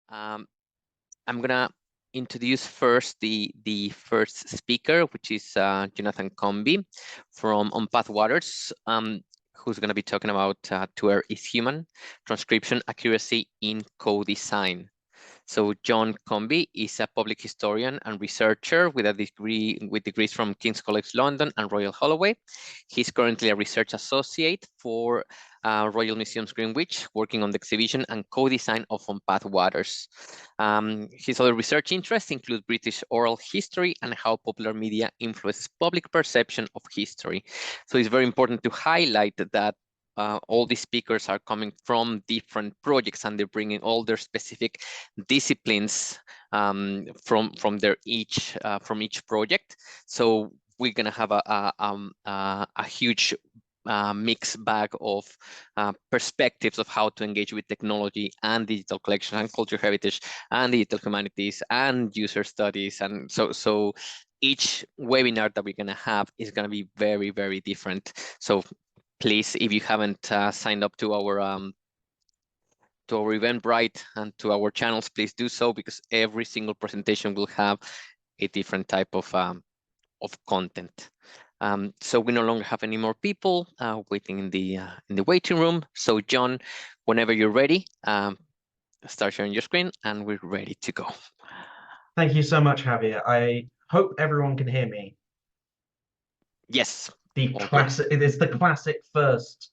Um, I'm gonna introduce first the first speaker, which is Jonathan Combey from Unpath'd Waters, who's gonna be talking about To Err is Human, transcription accuracy in co-design. So John Combey is a public historian and researcher with degrees from King's College London and Royal Holloway. He's currently a research associate for Royal Museums Greenwich, working on the exhibition and co-design of Unpath'd Waters. His other research interests include British oral history and how popular media influences public perception of history. So it's very important to highlight that all the speakers are coming from different projects and they're bringing all their specific disciplines from each project. So we're gonna have a huge mixed bag of perspectives of how to engage with technology and digital collection and cultural heritage and digital humanities and user studies. And so each webinar that we're gonna have is gonna be very, very different. So please, if you haven't signed up to our Eventbrite and to our channels, please do so, because every single presentation will have a different type of content. So we no longer have any more people waiting in the waiting room. So John, whenever you're ready, start sharing your screen and we're ready to go. Thank you so much, Javier. I hope everyone can hear me. Yes. The classic, it is the classic first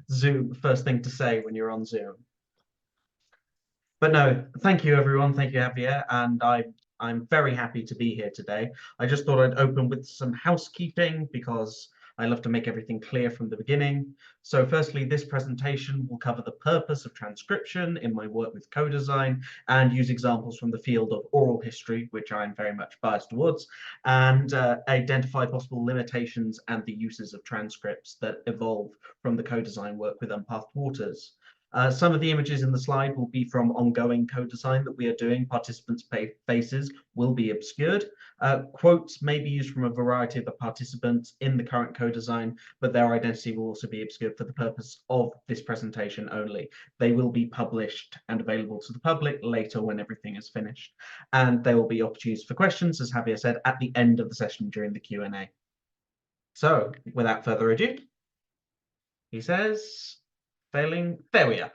thing to say when you're on Zoom. But no, thank you everyone. Thank you, Javier. And I'm very happy to be here today. I just thought I'd open with some housekeeping because I love to make everything clear from the beginning. So firstly, this presentation will cover the purpose of transcription in my work with co-design and use examples from the field of oral history, which I'm very much biased towards, and identify possible limitations and the uses of transcripts that evolve from the co-design work with Unpath'd Waters. Some of the images in the slide will be from ongoing co-design that we are doing. Participants' faces will be obscured. Quotes may be used from a variety of the participants in the current co-design, but their identity will also be obscured for the purpose of this presentation only. They will be published and available to the public later when everything is finished. And there will be opportunities for questions, as Javier said, at the end of the session during the Q&A. So without further ado, he says, there we are.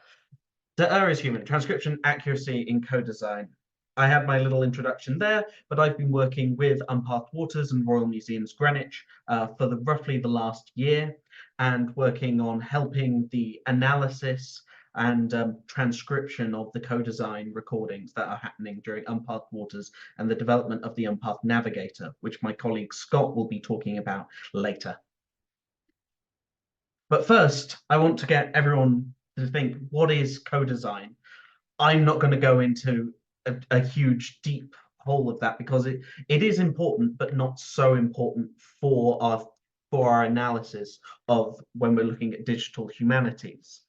To Err is Human, transcription accuracy in co-design. I had my little introduction there, but I've been working with Unpath'd Waters and Royal Museums Greenwich for roughly the last year, and working on helping the analysis and transcription of the co-design recordings that are happening during Unpath'd Waters and the development of the Unpath Navigator, which my colleague Scott will be talking about later. But first, I want to get everyone to think, what is co-design? I'm not going to go into a huge, deep hole of that because it is important, but not so important for our analysis of when we're looking at digital humanities.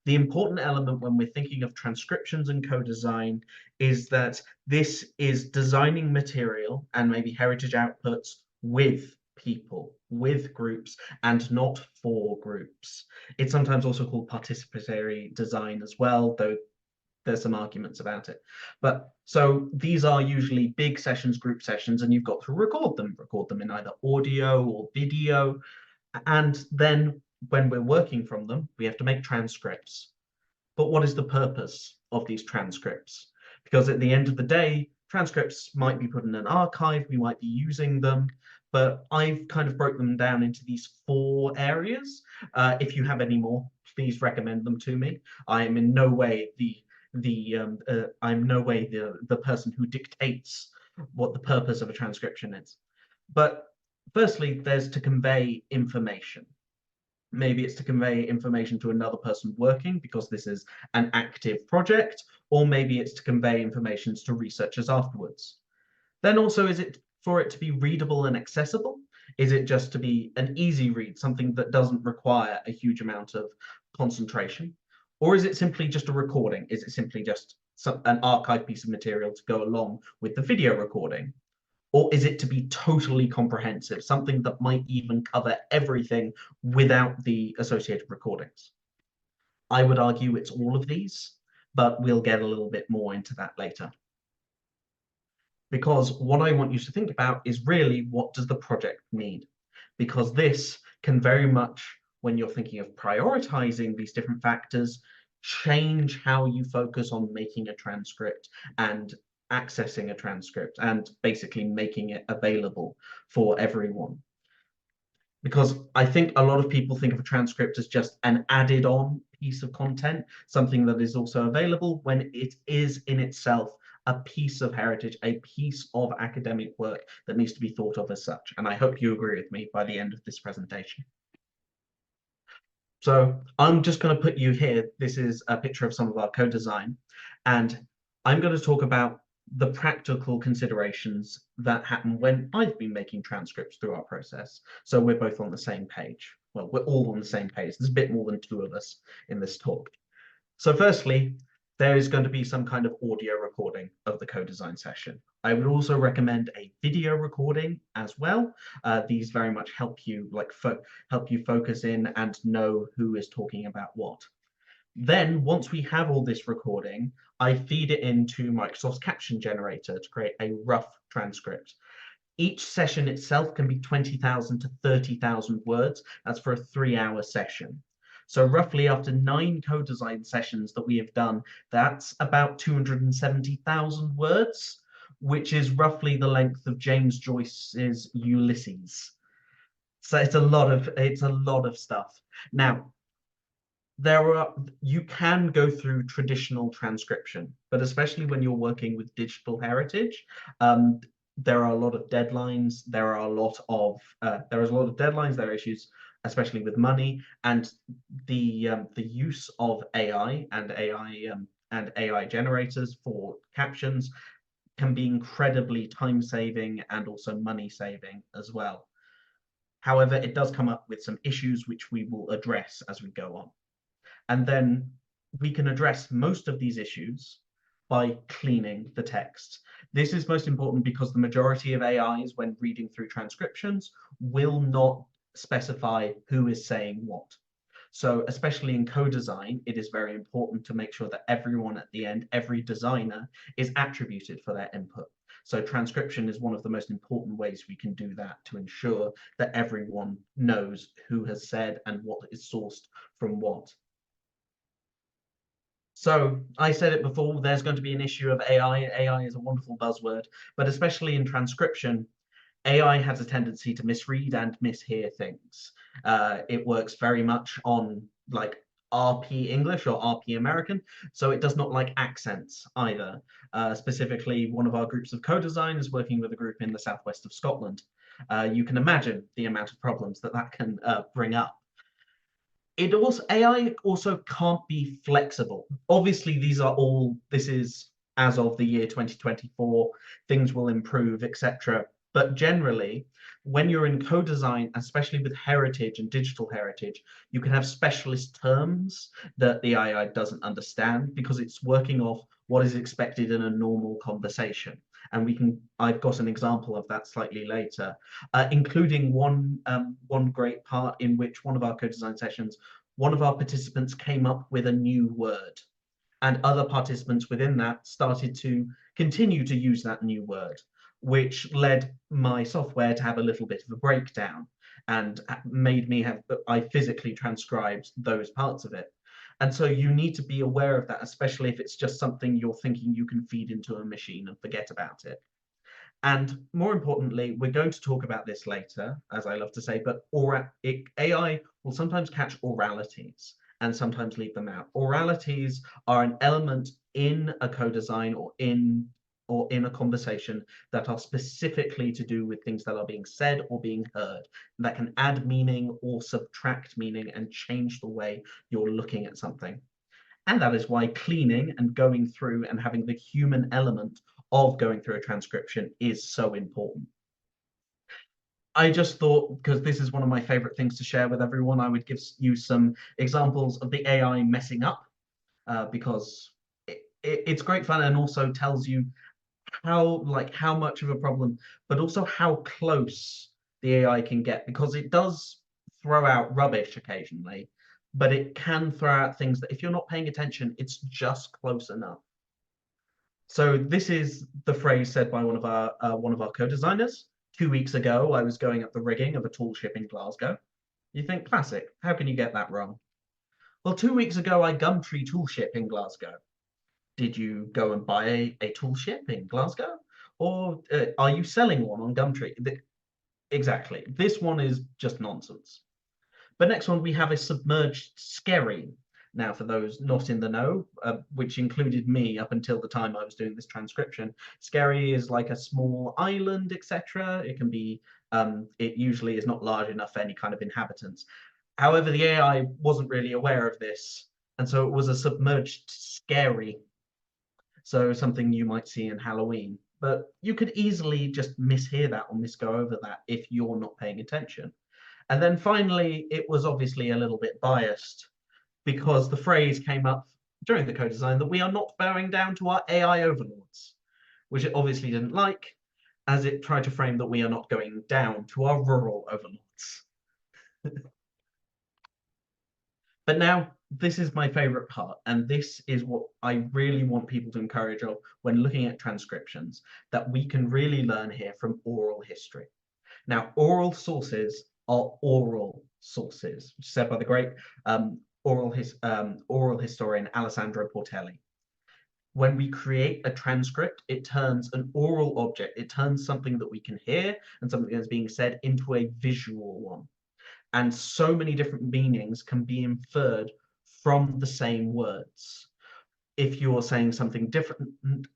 The important element when we're thinking of transcriptions and co-design is that this is designing material and maybe heritage outputs with people, with groups, and not for groups. It's sometimes also called participatory design as well, though there's some arguments about it. But so these are usually big sessions, group sessions, and you've got to record them in either audio or video. And then when we're working from them, we have to make transcripts. But what is the purpose of these transcripts? Because at the end of the day, transcripts might be put in an archive, we might be using them, but I've kind of broke them down into these 4 areas. If you have any more, please recommend them to me. I am in no way the person who dictates what the purpose of a transcription is. But firstly, there's to convey information. Maybe it's to convey information to another person working because this is an active project, or maybe it's to convey information to researchers afterwards. Then also, is it for it to be readable and accessible? Is it just to be an easy read, something that doesn't require a huge amount of concentration? Or is it simply just a recording? Is it simply just an archive piece of material to go along with the video recording? Or is it to be totally comprehensive, something that might even cover everything without the associated recordings? I would argue it's all of these, but we'll get a little bit more into that later. Because what I want you to think about is really, what does the project need? Because this can very much, when you're thinking of prioritizing these different factors, change how you focus on making a transcript and accessing a transcript and basically making it available for everyone. Because I think a lot of people think of a transcript as just an added on piece of content, something that is also available, when it is in itself a piece of heritage, a piece of academic work that needs to be thought of as such. And I hope you agree with me by the end of this presentation. So I'm just going to put you here. This is a picture of some of our co-design, and I'm going to talk about the practical considerations that happen when I've been making transcripts through our process. So we're both on the same page. Well, we're all on the same page. There's a bit more than two of us in this talk. So firstly, there is going to be some kind of audio recording of the co-design session. I would also recommend a video recording as well. These very much help you focus in and know who is talking about what. Then once we have all this recording, I feed it into Microsoft's caption generator to create a rough transcript. Each session itself can be 20,000 to 30,000 words. That's for a 3-hour session. So roughly after 9 co-design sessions that we have done, that's about 270,000 words, which is roughly the length of James Joyce's Ulysses. So it's a lot of stuff. Now, you can go through traditional transcription, but especially when you're working with digital heritage, there are a lot of deadlines. There is a lot of deadlines. There are issues, especially with money, and the use of AI and AI generators for captions can be incredibly time saving and also money saving as well. However, it does come up with some issues which we will address as we go on. And then we can address most of these issues by cleaning the text. This is most important because the majority of AIs, when reading through transcriptions, will not specify who is saying what. So especially in co-design, it is very important to make sure that everyone at the end, every designer, is attributed for their input. So transcription is one of the most important ways we can do that, to ensure that everyone knows who has said and what is sourced from what. So I said it before, there's going to be an issue of AI. AI is a wonderful buzzword, but especially in transcription, AI has a tendency to misread and mishear things. It works very much on like RP English or RP American, so it does not like accents either. Specifically, one of our groups of co-design is working with a group in the southwest of Scotland. You can imagine the amount of problems that can bring up. AI also can't be flexible. Obviously, this is as of the year 2024, things will improve, etc. But generally, when you're in co-design, especially with heritage and digital heritage, you can have specialist terms that the AI doesn't understand because it's working off what is expected in a normal conversation. And I've got an example of that slightly later, including one great part in which one of our co-design sessions, one of our participants came up with a new word, and other participants within that started to continue to use that new word, which led my software to have a little bit of a breakdown and I physically transcribed those parts of it. And so you need to be aware of that, especially if it's just something you're thinking you can feed into a machine and forget about it. And more importantly, we're going to talk about this later, as I love to say, but AI will sometimes catch oralities and sometimes leave them out. Oralities are an element in a co-design or in a conversation that are specifically to do with things that are being said or being heard, that can add meaning or subtract meaning and change the way you're looking at something. And that is why cleaning and going through and having the human element of going through a transcription is so important. I just thought, because this is one of my favorite things to share with everyone, I would give you some examples of the AI messing up, because it's great fun and also tells you how much of a problem, but also how close the AI can get, because it does throw out rubbish occasionally, but it can throw out things that if you're not paying attention, it's just close enough. So this is the phrase said by one of our co-designers. 2 weeks ago, I was going up the rigging of a tall ship in Glasgow. You think, classic, how can you get that wrong? Well, 2 weeks ago, I Gumtree tool ship in Glasgow. Did you go and buy a tool ship in Glasgow? Or are you selling one on Gumtree? Exactly. This one is just nonsense. But next one, we have a submerged skerry. Now, for those not in the know, which included me up until the time I was doing this transcription, skerry is like a small island, etc. It can be, it usually is not large enough for any kind of inhabitants. However, the AI wasn't really aware of this, and so it was a submerged skerry. So something you might see in Halloween. But you could easily just mishear that or misgo over that if you're not paying attention. And then finally, it was obviously a little bit biased because the phrase came up during the co-design that we are not bowing down to our AI overlords, which it obviously didn't like, as it tried to frame that we are not going down to our rural overlords. But now, this is my favorite part, and this is what I really want people to encourage of when looking at transcriptions, that we can really learn here from oral history. Now, oral sources are oral sources, which is said by the great oral historian Alessandro Portelli. When we create a transcript, it turns an oral object, it turns something that we can hear and something that's being said into a visual one. And so many different meanings can be inferred from the same words. If you're saying something different,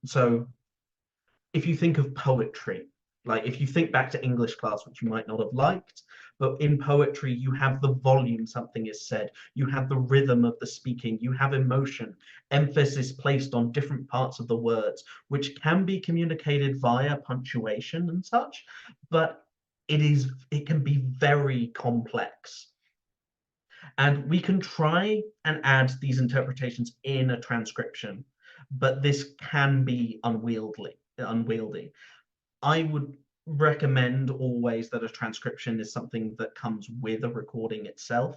so if you think of poetry, like if you think back to English class, which you might not have liked, but in poetry, you have the volume something is said, you have the rhythm of the speaking, you have emotion, emphasis placed on different parts of the words, which can be communicated via punctuation and such, but it can be very complex. And we can try and add these interpretations in a transcription, but this can be unwieldy. I would recommend always that a transcription is something that comes with a recording itself,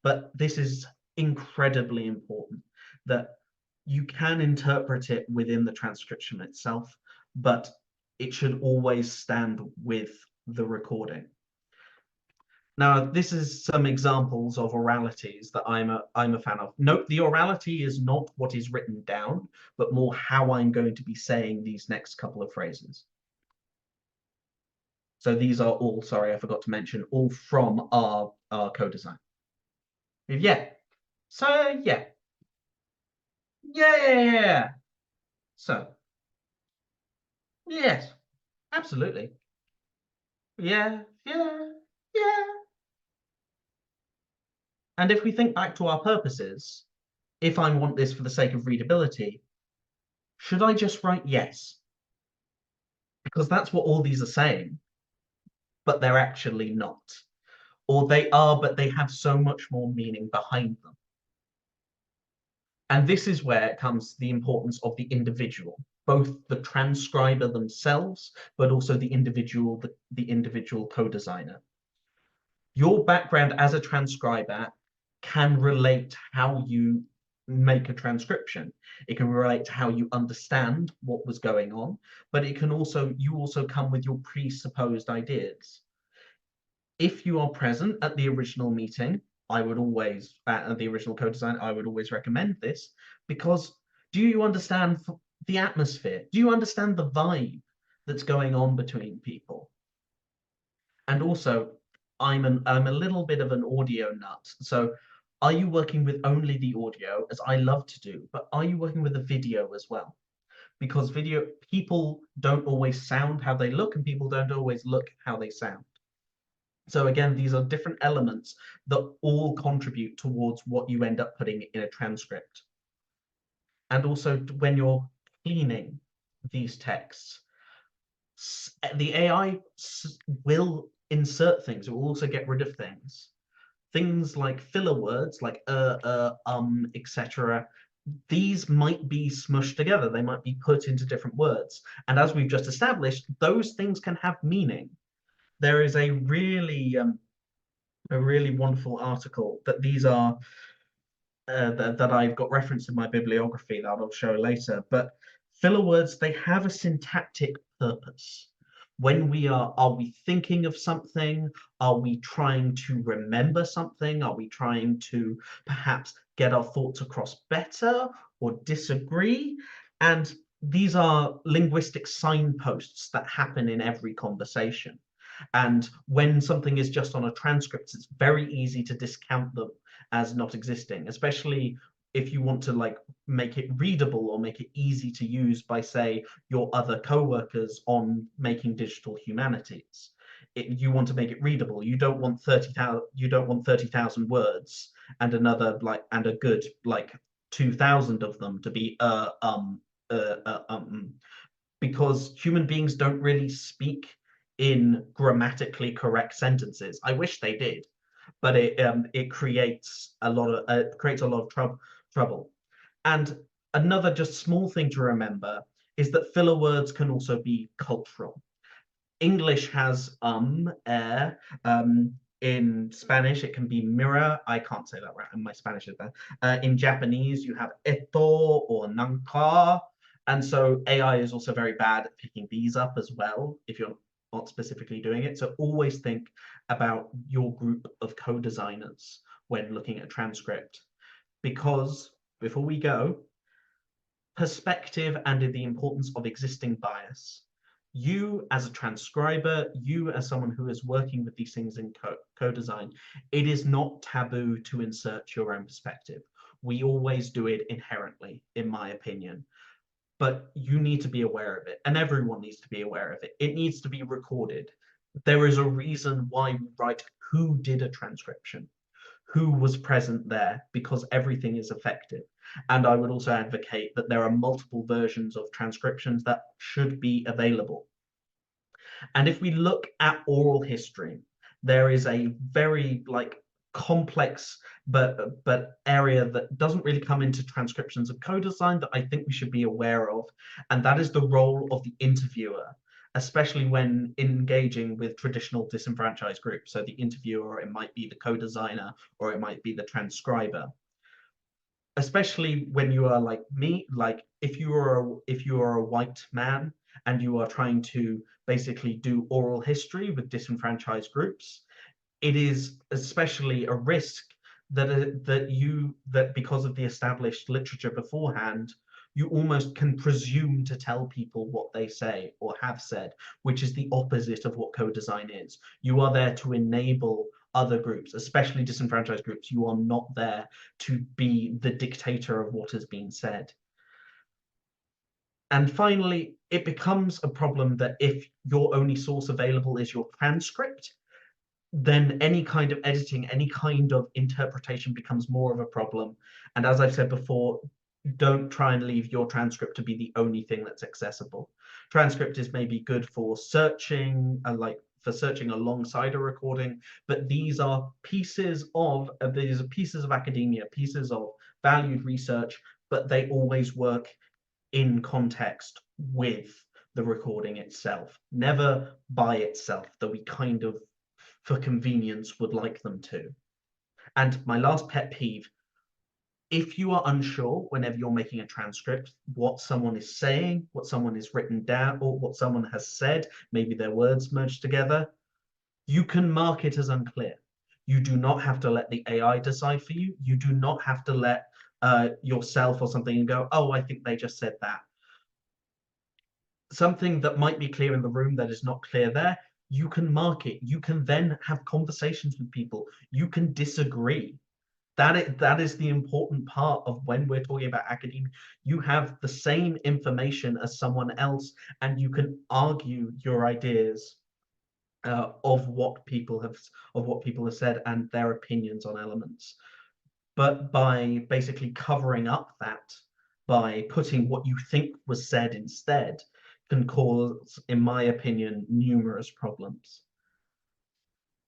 but this is incredibly important that you can interpret it within the transcription itself, but it should always stand with the recording. Now, this is some examples of oralities that I'm a fan of. Note, the orality is not what is written down, but more how I'm going to be saying these next couple of phrases. So these are all, sorry, I forgot to mention, all from our co-design. Yeah. So, yeah. Yeah. So, yes, absolutely. Yeah. And if we think back to our purposes, if I want this for the sake of readability, should I just write yes? Because that's what all these are saying, but they're actually not. Or they are, but they have so much more meaning behind them. And this is where comes the importance of the individual, both the transcriber themselves, but also the individual co-designer. Your background as a transcriber can relate how you make a transcription. It can relate to how you understand what was going on, but it can also, you also come with your presupposed ideas. If you are present at the original meeting, I would always, at the original co-design, I would always recommend this, because do you understand the atmosphere? Do you understand the vibe that's going on between people? And also, I'm a little bit of an audio nut. So are you working with only the audio, as I love to do, but are you working with the video as well? Because video, people don't always sound how they look, and people don't always look how they sound. So again, these are different elements that all contribute towards what you end up putting in a transcript. And also when you're cleaning these texts, the AI will insert things. It will also get rid of things. Things like filler words, like etc. These might be smushed together. They might be put into different words. And as we've just established, those things can have meaning. There is a really wonderful article that these are that I've got referenced in my bibliography that I'll show later. But filler words, they have a syntactic purpose. When are we thinking of something? Are we trying to remember something? Are we trying to perhaps get our thoughts across better or disagree? And these are linguistic signposts that happen in every conversation. And when something is just on a transcript, it's very easy to discount them as not existing, especially if you want to like make it readable or make it easy to use by, say, your other co-workers on making digital humanities. You want to make it readable. You don't want 30,000 words and another and a good 2,000 of them to be because human beings don't really speak in grammatically correct sentences. I wish they did, but it creates a lot of trouble. And another just small thing to remember is that filler words can also be cultural. English has in Spanish it can be mirror. I can't say that right, and my Spanish is bad. In Japanese you have eto or nanka, and so AI is also very bad at picking these up as well if you're not specifically doing it. So always think about your group of co-designers when looking at transcript, because before we go, perspective and the importance of existing bias. You as a transcriber, you as someone who is working with these things in co-design, it is not taboo to insert your own perspective. We always do it inherently, in my opinion. But you need to be aware of it, and everyone needs to be aware of it. It needs to be recorded. There is a reason why we write who did a transcription, who was present there, because everything is effective. And I would also advocate that there are multiple versions of transcriptions that should be available. And if we look at oral history, there is a very complex but area that doesn't really come into transcriptions of co-design that I think we should be aware of, and that is the role of the interviewer, especially when engaging with traditional disenfranchised groups. So the interviewer, it might be the co-designer, or it might be the transcriber. Especially when you are like me, like if you are a white man and you are trying to basically do oral history with disenfranchised groups, it is especially a risk that because of the established literature beforehand, you almost can presume to tell people what they say or have said, which is the opposite of what co-design is. You are there to enable other groups, especially disenfranchised groups. You are not there to be the dictator of what has been said. And finally, it becomes a problem that if your only source available is your transcript, then any kind of editing, any kind of interpretation becomes more of a problem. And as I've said before, don't try and leave your transcript to be the only thing that's accessible. Transcript is maybe good for searching, searching alongside a recording, but these are pieces of academia, pieces of valued research, but they always work in context with the recording itself, never by itself, though we kind of, for convenience, would like them to. And my last pet peeve, if you are unsure whenever you're making a transcript, what someone is saying, what someone is written down, or what someone has said, maybe their words merged together, you can mark it as unclear. You do not have to let the AI decide for you. You do not have to let yourself or something and go, oh, I think they just said that. Something that might be clear in the room that is not clear there, you can mark it. You can then have conversations with people. You can disagree. That is the important part of when we're talking about academia. You have the same information as someone else, and you can argue your ideas of what people have said and their opinions on elements. But by basically covering up that, by putting what you think was said instead, can cause, in my opinion, numerous problems.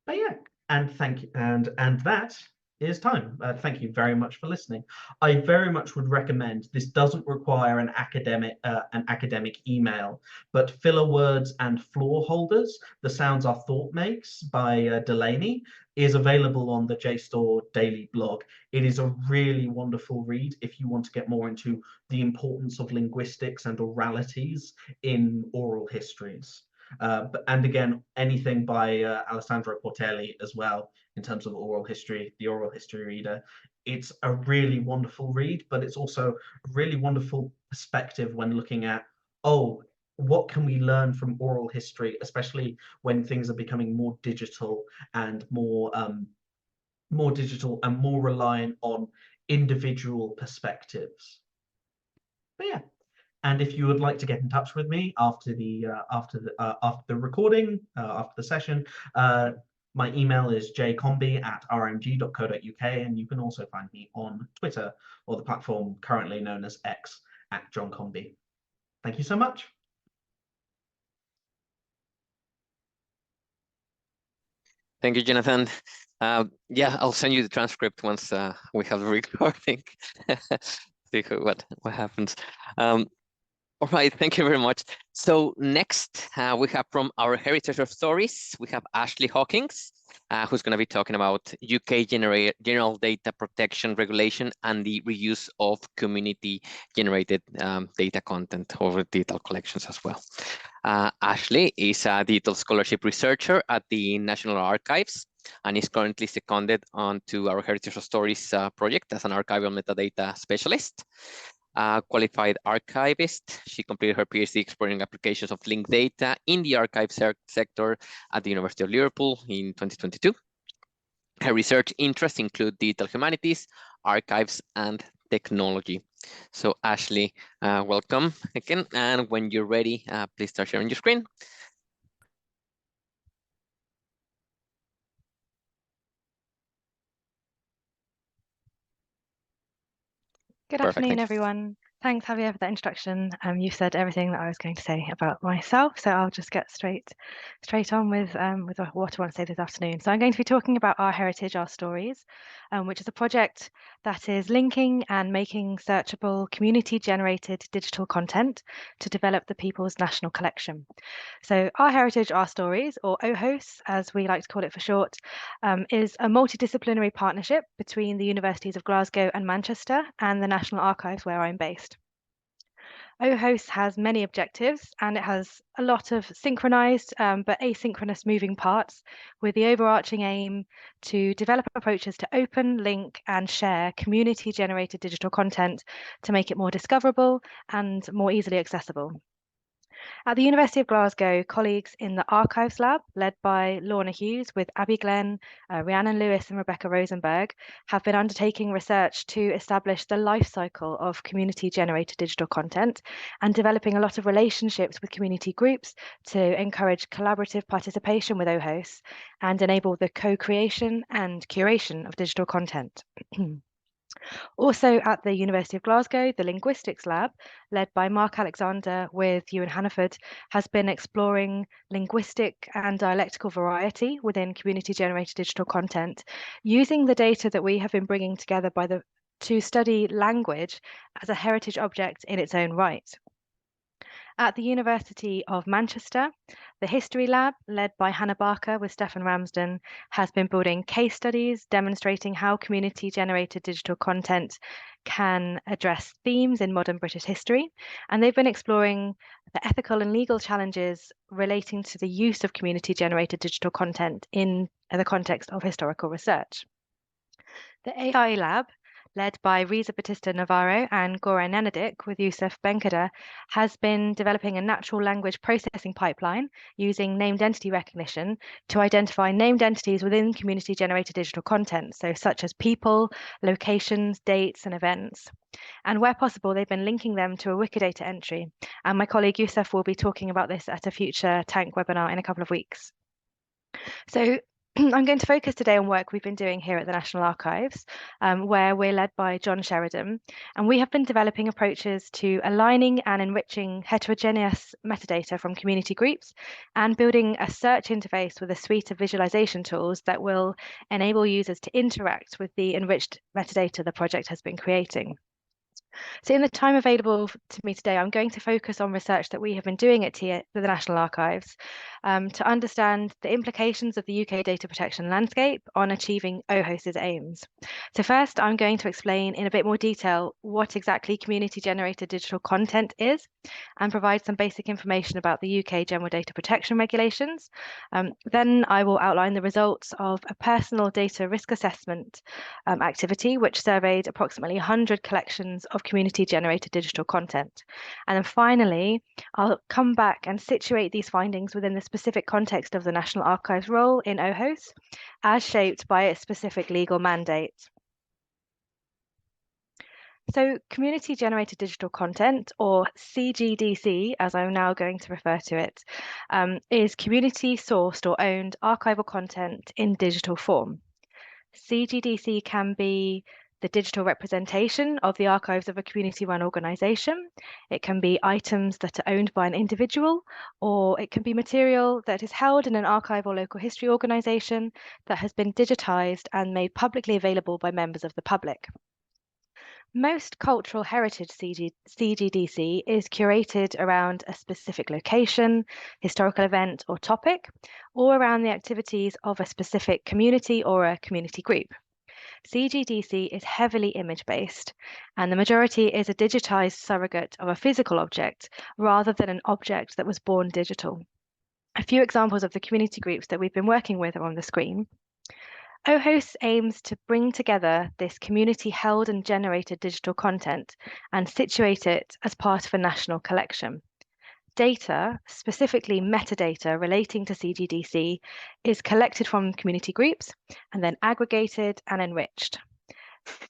But yeah, and thank you, and that is time. Thank you very much for listening. I very much would recommend, this doesn't require an academic email, but filler words and floor holders, The Sounds Our Thought Makes by Delaney, is available on the JSTOR daily blog. It is a really wonderful read if you want to get more into the importance of linguistics and oralities in oral histories. And again, anything by Alessandro Portelli as well, in terms of oral history, the oral history reader. It's a really wonderful read, but it's also a really wonderful perspective when looking at, oh, what can we learn from oral history, especially when things are becoming more digital and more digital and more reliant on individual perspectives. But yeah. And if you would like to get in touch with me after the recording, after the session, my email is jcombey@rmg.co.uk, and you can also find me on Twitter, or the platform currently known as X, @JohnCombey. Thank you so much. Thank you, Jonathan. Yeah, I'll send you the transcript once we have the recording. See what happens. All right, thank you very much. So next, we have from our Heritage of Stories, we have Ashleigh Hawkins, who's going to be talking about UK General Data Protection Regulation and the reuse of community-generated data content over digital collections as well. Ashleigh is a digital scholarship researcher at the National Archives and is currently seconded onto our Heritage of Stories project as an archival metadata specialist. Qualified archivist. She completed her PhD exploring applications of linked data in the archive sector at the University of Liverpool in 2022. Her research interests include digital humanities, archives, and technology. So Ashleigh, welcome again. And when you're ready, please start sharing your screen. Good afternoon, everyone. Thanks, Javier, for that introduction. You've said everything that I was going to say about myself, so I'll just get straight on with what I want to say this afternoon. So I'm going to be talking about Our Heritage, Our Stories, which is a project that is linking and making searchable community-generated digital content to develop the People's National Collection. So Our Heritage, Our Stories, or OHOS, as we like to call it for short, is a multidisciplinary partnership between the Universities of Glasgow and Manchester and the National Archives, where I'm based. OHOS has many objectives, and it has a lot of synchronized but asynchronous moving parts, with the overarching aim to develop approaches to open, link, and share community-generated digital content to make it more discoverable and more easily accessible. At the University of Glasgow, colleagues in the Archives Lab, led by Lorna Hughes with Abby Glenn, Rhiannon Lewis and Rebecca Rosenberg, have been undertaking research to establish the life cycle of community-generated digital content and developing a lot of relationships with community groups to encourage collaborative participation with OHOS and enable the co-creation and curation of digital content. Also at the University of Glasgow, the Linguistics Lab, led by Mark Alexander with Ewan Hannaford, has been exploring linguistic and dialectical variety within community-generated digital content, using the data that we have been bringing together to study language as a heritage object in its own right. At the University of Manchester, the History Lab, led by Hannah Barker with Stefan Ramsden, has been building case studies demonstrating how community-generated digital content can address themes in modern British history, and they've been exploring the ethical and legal challenges relating to the use of community-generated digital content in the context of historical research. The AI Lab, led by Riza Batista Navarro and Goran Nenadic with Yusuf Benkada, has been developing a natural language processing pipeline using named entity recognition to identify named entities within community-generated digital content, so such as people, locations, dates, and events. And where possible, they've been linking them to a Wikidata entry. And my colleague Yusuf will be talking about this at a future TaNC webinar in a couple of weeks. So I'm going to focus today on work we've been doing here at the National Archives, where we're led by John Sheridan, and we have been developing approaches to aligning and enriching heterogeneous metadata from community groups and building a search interface with a suite of visualization tools that will enable users to interact with the enriched metadata the project has been creating. So in the time available to me today, I'm going to focus on research that we have been doing at the National Archives to understand the implications of the UK data protection landscape on achieving OHOS's aims. So first, I'm going to explain in a bit more detail what exactly community-generated digital content is and provide some basic information about the UK General Data Protection Regulations. Then I will outline the results of a personal data risk assessment activity, which surveyed approximately 100 collections of community-generated digital content. And then finally, I'll come back and situate these findings within the specific context of the National Archives' role in OHOS, as shaped by its specific legal mandate. So community-generated digital content, or CGDC, as I'm now going to refer to it, is community-sourced or owned archival content in digital form. CGDC can be the digital representation of the archives of a community-run organisation. It can be items that are owned by an individual, or it can be material that is held in an archive or local history organisation that has been digitised and made publicly available by members of the public. Most cultural heritage CGDC is curated around a specific location, historical event or topic, or around the activities of a specific community or a community group. CGDC is heavily image-based, and the majority is a digitized surrogate of a physical object rather than an object that was born digital. A few examples of the community groups that we've been working with are on the screen. OHOS aims to bring together this community-held and generated digital content and situate it as part of a national collection. Data, specifically metadata relating to CGDC, is collected from community groups and then aggregated and enriched.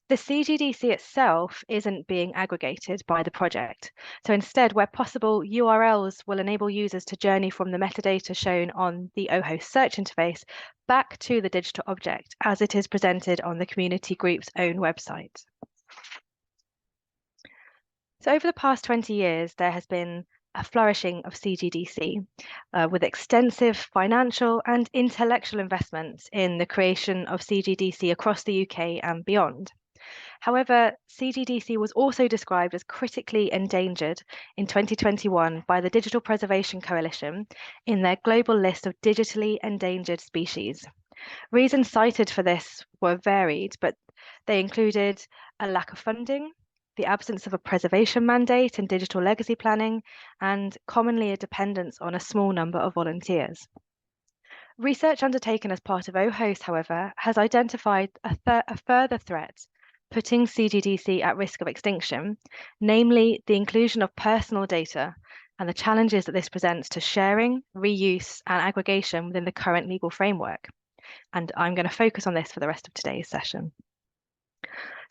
The CGDC itself isn't being aggregated by the project. So instead, where possible, URLs will enable users to journey from the metadata shown on the OHOS search interface back to the digital object as it is presented on the community group's own website. So over the past 20 years, there has been a flourishing of CGDC with extensive financial and intellectual investments in the creation of CGDC across the UK and beyond. However, CGDC was also described as critically endangered in 2021 by the Digital Preservation Coalition in their global list of digitally endangered species. Reasons cited for this were varied, but they included a lack of funding, the absence of a preservation mandate in digital legacy planning, and commonly a dependence on a small number of volunteers. Research undertaken as part of OHOS, however, has identified a further threat putting CGDC at risk of extinction, namely the inclusion of personal data and the challenges that this presents to sharing, reuse, and aggregation within the current legal framework. And I'm going to focus on this for the rest of today's session.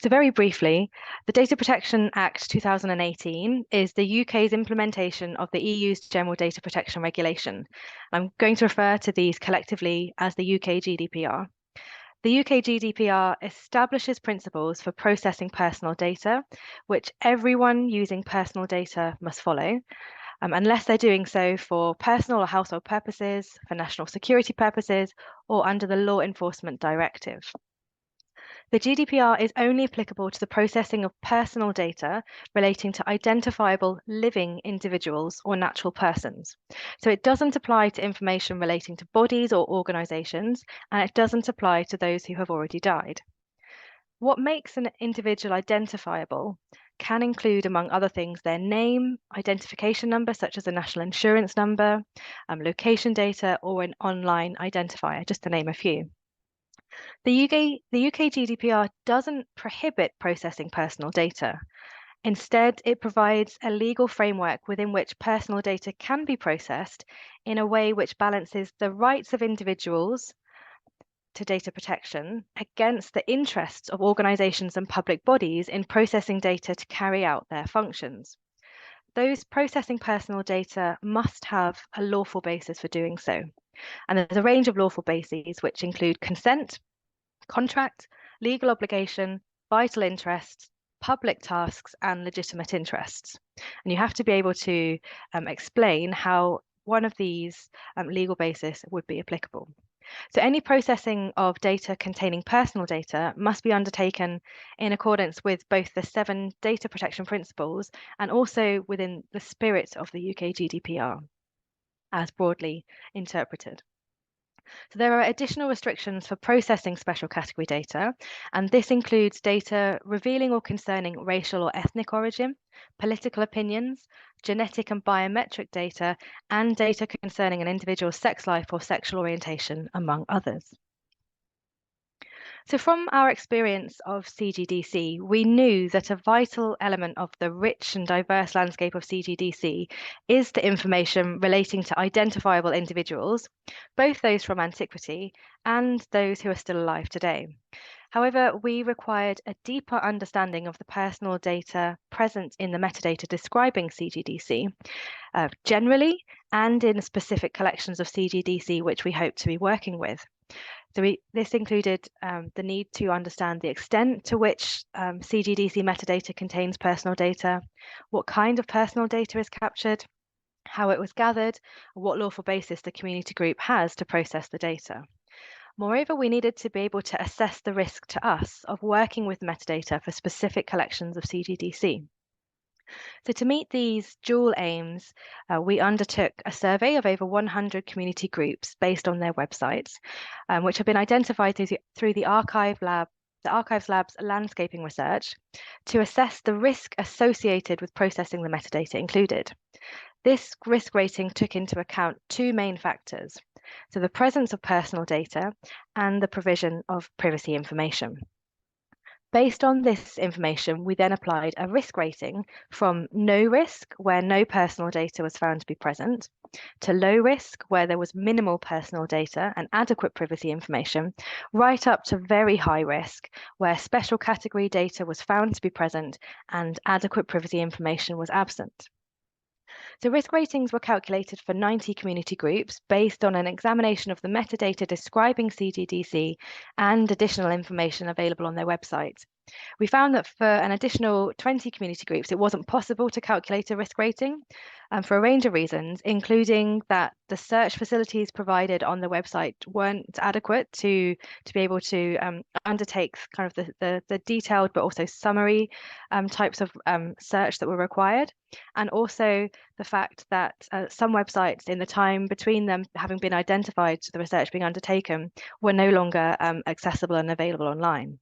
So very briefly, the Data Protection Act 2018 is the UK's implementation of the EU's General Data Protection Regulation. I'm going to refer to these collectively as the UK GDPR. The UK GDPR establishes principles for processing personal data, which everyone using personal data must follow, unless they're doing so for personal or household purposes, for national security purposes, or under the Law Enforcement Directive. The GDPR is only applicable to the processing of personal data relating to identifiable living individuals or natural persons. So it doesn't apply to information relating to bodies or organizations, and it doesn't apply to those who have already died. What makes an individual identifiable can include, among other things, their name, identification number, such as a national insurance number, location data, or an online identifier, just to name a few. The UK GDPR doesn't prohibit processing personal data. Instead, it provides a legal framework within which personal data can be processed in a way which balances the rights of individuals to data protection against the interests of organizations and public bodies in processing data to carry out their functions. Those processing personal data must have a lawful basis for doing so. And there's a range of lawful bases, which include consent, contract, legal obligation, vital interests, public tasks, and legitimate interests. And you have to be able to explain how one of these legal bases would be applicable. So any processing of data containing personal data must be undertaken in accordance with both the 7 data protection principles and also within the spirit of the UK GDPR, as broadly interpreted. So there are additional restrictions for processing special category data, and this includes data revealing or concerning racial or ethnic origin, political opinions, genetic and biometric data, and data concerning an individual's sex life or sexual orientation, among others. So from our experience of CGDC, we knew that a vital element of the rich and diverse landscape of CGDC is the information relating to identifiable individuals, both those from antiquity and those who are still alive today. However, we required a deeper understanding of the personal data present in the metadata describing CGDC generally, and in specific collections of CGDC which we hope to be working with. So this included the need to understand the extent to which CGDC metadata contains personal data, what kind of personal data is captured, how it was gathered, and what lawful basis the community group has to process the data. Moreover, we needed to be able to assess the risk to us of working with metadata for specific collections of CGDC. So to meet these dual aims, we undertook a survey of over 100 community groups based on their websites, which have been identified through the Archives Lab's landscaping research to assess the risk associated with processing the metadata included. This risk rating took into account 2 main factors, so the presence of personal data and the provision of privacy information. Based on this information, we then applied a risk rating from no risk, where no personal data was found to be present, to low risk, where there was minimal personal data and adequate privacy information, right up to very high risk, where special category data was found to be present and adequate privacy information was absent. So risk ratings were calculated for 90 community groups based on an examination of the metadata describing CGDC and additional information available on their website. We found that for an additional 20 community groups, it wasn't possible to calculate a risk rating for a range of reasons, including that the search facilities provided on the website weren't adequate to be able to undertake kind of the detailed but also summary types of search that were required. And also the fact that some websites in the time between them having been identified to the research being undertaken were no longer accessible and available online.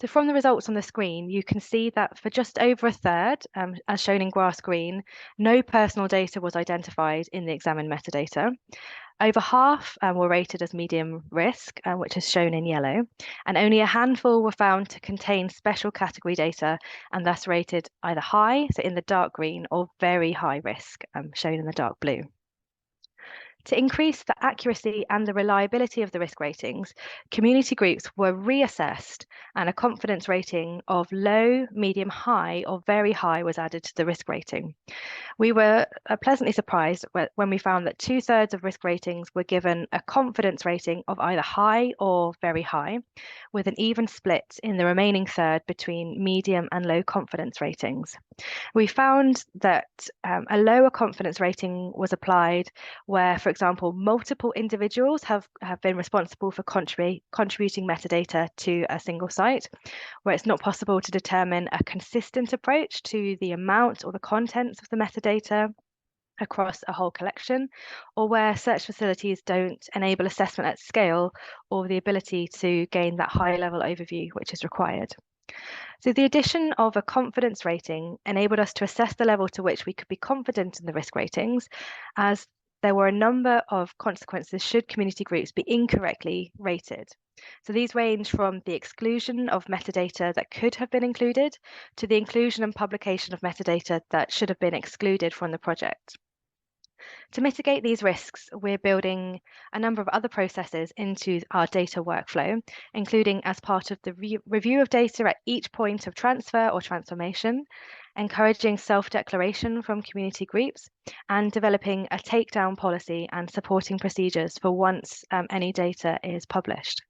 So from the results on the screen, you can see that for just over a third, as shown in grass green, no personal data was identified in the examined metadata. Over half were rated as medium risk, which is shown in yellow, and only a handful were found to contain special category data and thus rated either high, so in the dark green, or very high risk, shown in the dark blue. To increase the accuracy and the reliability of the risk ratings, community groups were reassessed and a confidence rating of low, medium, high, or very high was added to the risk rating. We were pleasantly surprised when we found that 2/3 of risk ratings were given a confidence rating of either high or very high, with an even split in the remaining third between medium and low confidence ratings. We found that a lower confidence rating was applied where, for example, multiple individuals have been responsible for contributing metadata to a single site, where it's not possible to determine a consistent approach to the amount or the contents of the metadata across a whole collection, or where search facilities don't enable assessment at scale or the ability to gain that high level overview which is required. So the addition of a confidence rating enabled us to assess the level to which we could be confident in the risk ratings, as there were a number of consequences should community groups be incorrectly rated. So these range from the exclusion of metadata that could have been included to the inclusion and publication of metadata that should have been excluded from the project. To mitigate these risks, we're building a number of other processes into our data workflow, including as part of the review of data at each point of transfer or transformation, encouraging self-declaration from community groups, and developing a takedown policy and supporting procedures for once any data is published.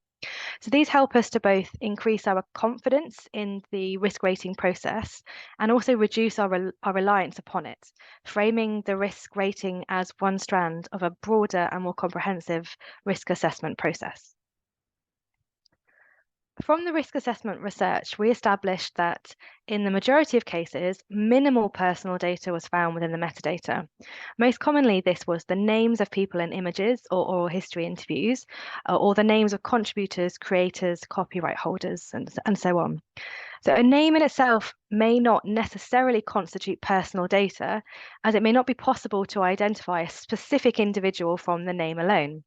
So these help us to both increase our confidence in the risk rating process and also reduce our reliance upon it, framing the risk rating as one strand of a broader and more comprehensive risk assessment process. From the risk assessment research, we established that in the majority of cases, minimal personal data was found within the metadata. Most commonly, this was the names of people in images or oral history interviews, or the names of contributors, creators, copyright holders, and so on. So a name in itself may not necessarily constitute personal data, as it may not be possible to identify a specific individual from the name alone.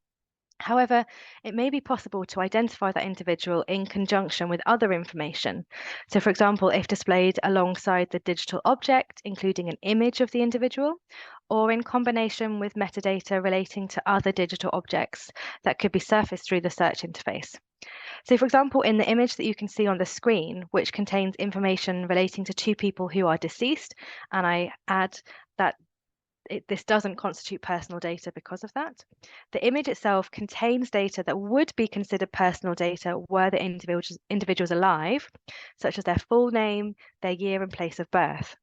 However, it may be possible to identify that individual in conjunction with other information. So, for example, if displayed alongside the digital object, including an image of the individual, or in combination with metadata relating to other digital objects that could be surfaced through the search interface. So, for example, in the image that you can see on the screen, which contains information relating to two people who are deceased, and I add that this doesn't constitute personal data because of that. The image itself contains data that would be considered personal data were the individuals alive, such as their full name, their year and place of birth.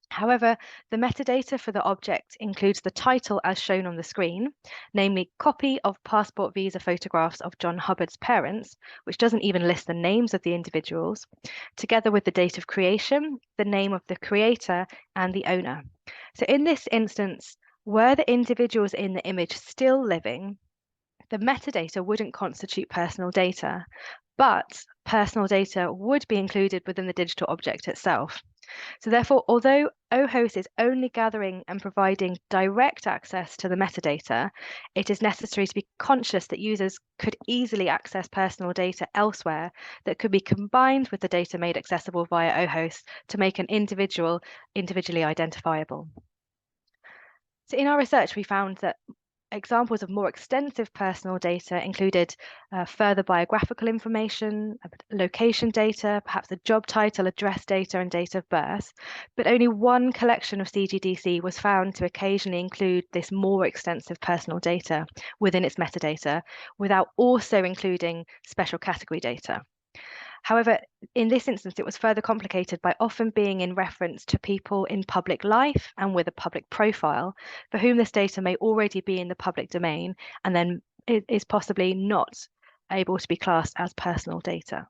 However, the metadata for the object includes the title as shown on the screen, namely copy of passport visa photographs of John Hubbard's parents, which doesn't even list the names of the individuals, together with the date of creation, the name of the creator, and the owner. So in this instance, were the individuals in the image still living, the metadata wouldn't constitute personal data, but personal data would be included within the digital object itself. So therefore, although OHOS is only gathering and providing direct access to the metadata, it is necessary to be conscious that users could easily access personal data elsewhere that could be combined with the data made accessible via OHOS to make an individual individually identifiable. So in our research, we found that examples of more extensive personal data included further biographical information, location data, perhaps a job title, address data, and date of birth. But only one collection of CGDC was found to occasionally include this more extensive personal data within its metadata, without also including special category data. However, in this instance, it was further complicated by often being in reference to people in public life and with a public profile, for whom this data may already be in the public domain and then it is possibly not able to be classed as personal data.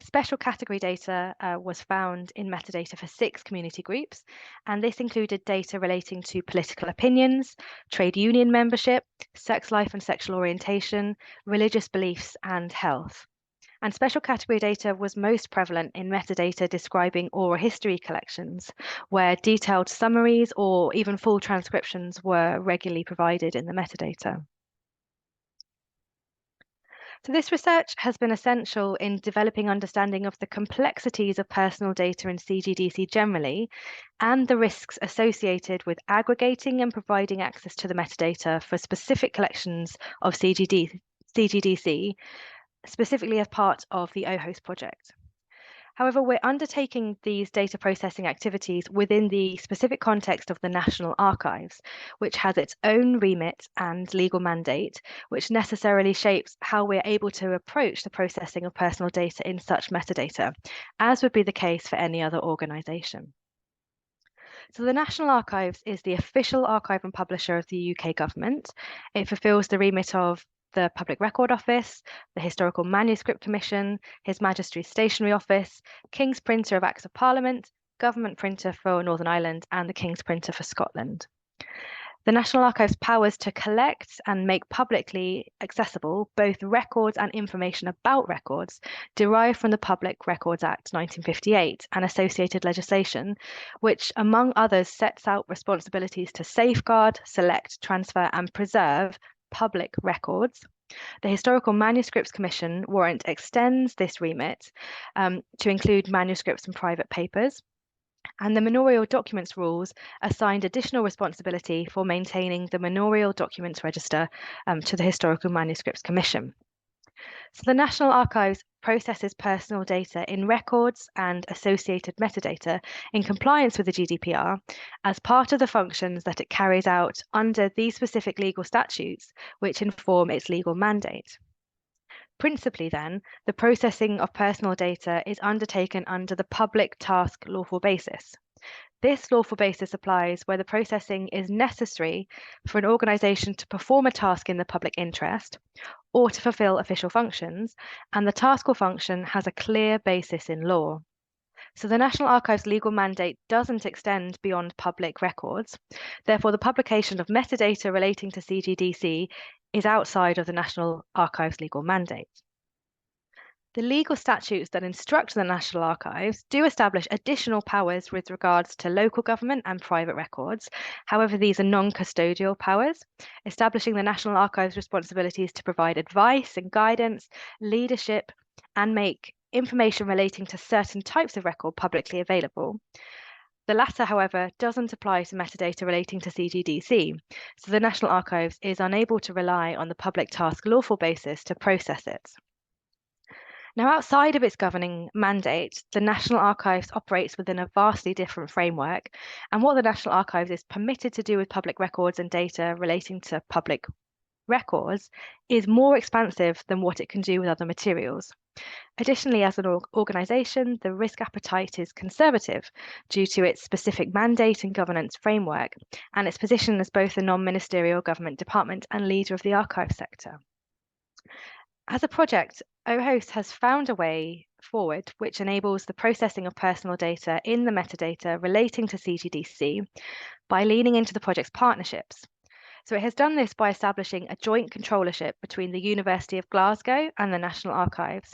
Special category data was found in metadata for 6 community groups, and this included data relating to political opinions, trade union membership, sex life and sexual orientation, religious beliefs, and health. And special category data was most prevalent in metadata describing oral history collections, where detailed summaries or even full transcriptions were regularly provided in the metadata. So this research has been essential in developing understanding of the complexities of personal data in CGDC generally, and the risks associated with aggregating and providing access to the metadata for specific collections of CGDC, specifically as part of the OHOS project. However, we're undertaking these data processing activities within the specific context of the National Archives, which has its own remit and legal mandate, which necessarily shapes how we're able to approach the processing of personal data in such metadata, as would be the case for any other organisation. So the National Archives is the official archive and publisher of the UK government. It fulfills the remit of the Public Record Office, the Historical Manuscript Commission, His Majesty's Stationery Office, King's Printer of Acts of Parliament, Government Printer for Northern Ireland, and the King's Printer for Scotland. The National Archives' powers to collect and make publicly accessible both records and information about records derive from the Public Records Act 1958 and associated legislation, which, among others, sets out responsibilities to safeguard, select, transfer, and preserve public records. The Historical Manuscripts Commission warrant extends this remit to include manuscripts and private papers, and the Manorial Documents Rules assigned additional responsibility for maintaining the Manorial Documents Register to the Historical Manuscripts Commission. So the National Archives processes personal data in records and associated metadata in compliance with the GDPR as part of the functions that it carries out under these specific legal statutes, which inform its legal mandate. Principally then, the processing of personal data is undertaken under the public task lawful basis. This lawful basis applies where the processing is necessary for an organisation to perform a task in the public interest or to fulfil official functions, and the task or function has a clear basis in law. So the National Archives legal mandate doesn't extend beyond public records. Therefore, the publication of metadata relating to CGDC is outside of the National Archives legal mandate. The legal statutes that instruct the National Archives do establish additional powers with regards to local government and private records. However, these are non-custodial powers, establishing the National Archives' responsibilities to provide advice and guidance, leadership, and make information relating to certain types of record publicly available. The latter, however, doesn't apply to metadata relating to CGDC, so the National Archives is unable to rely on the public task lawful basis to process it. Now, outside of its governing mandate, the National Archives operates within a vastly different framework, and what the National Archives is permitted to do with public records and data relating to public records is more expansive than what it can do with other materials. Additionally, as an organisation, the risk appetite is conservative due to its specific mandate and governance framework, and its position as both a non-ministerial government department and leader of the archive sector. As a project, OHOST has found a way forward which enables the processing of personal data in the metadata relating to CGDC by leaning into the project's partnerships. So it has done this by establishing a joint controllership between the University of Glasgow and the National Archives,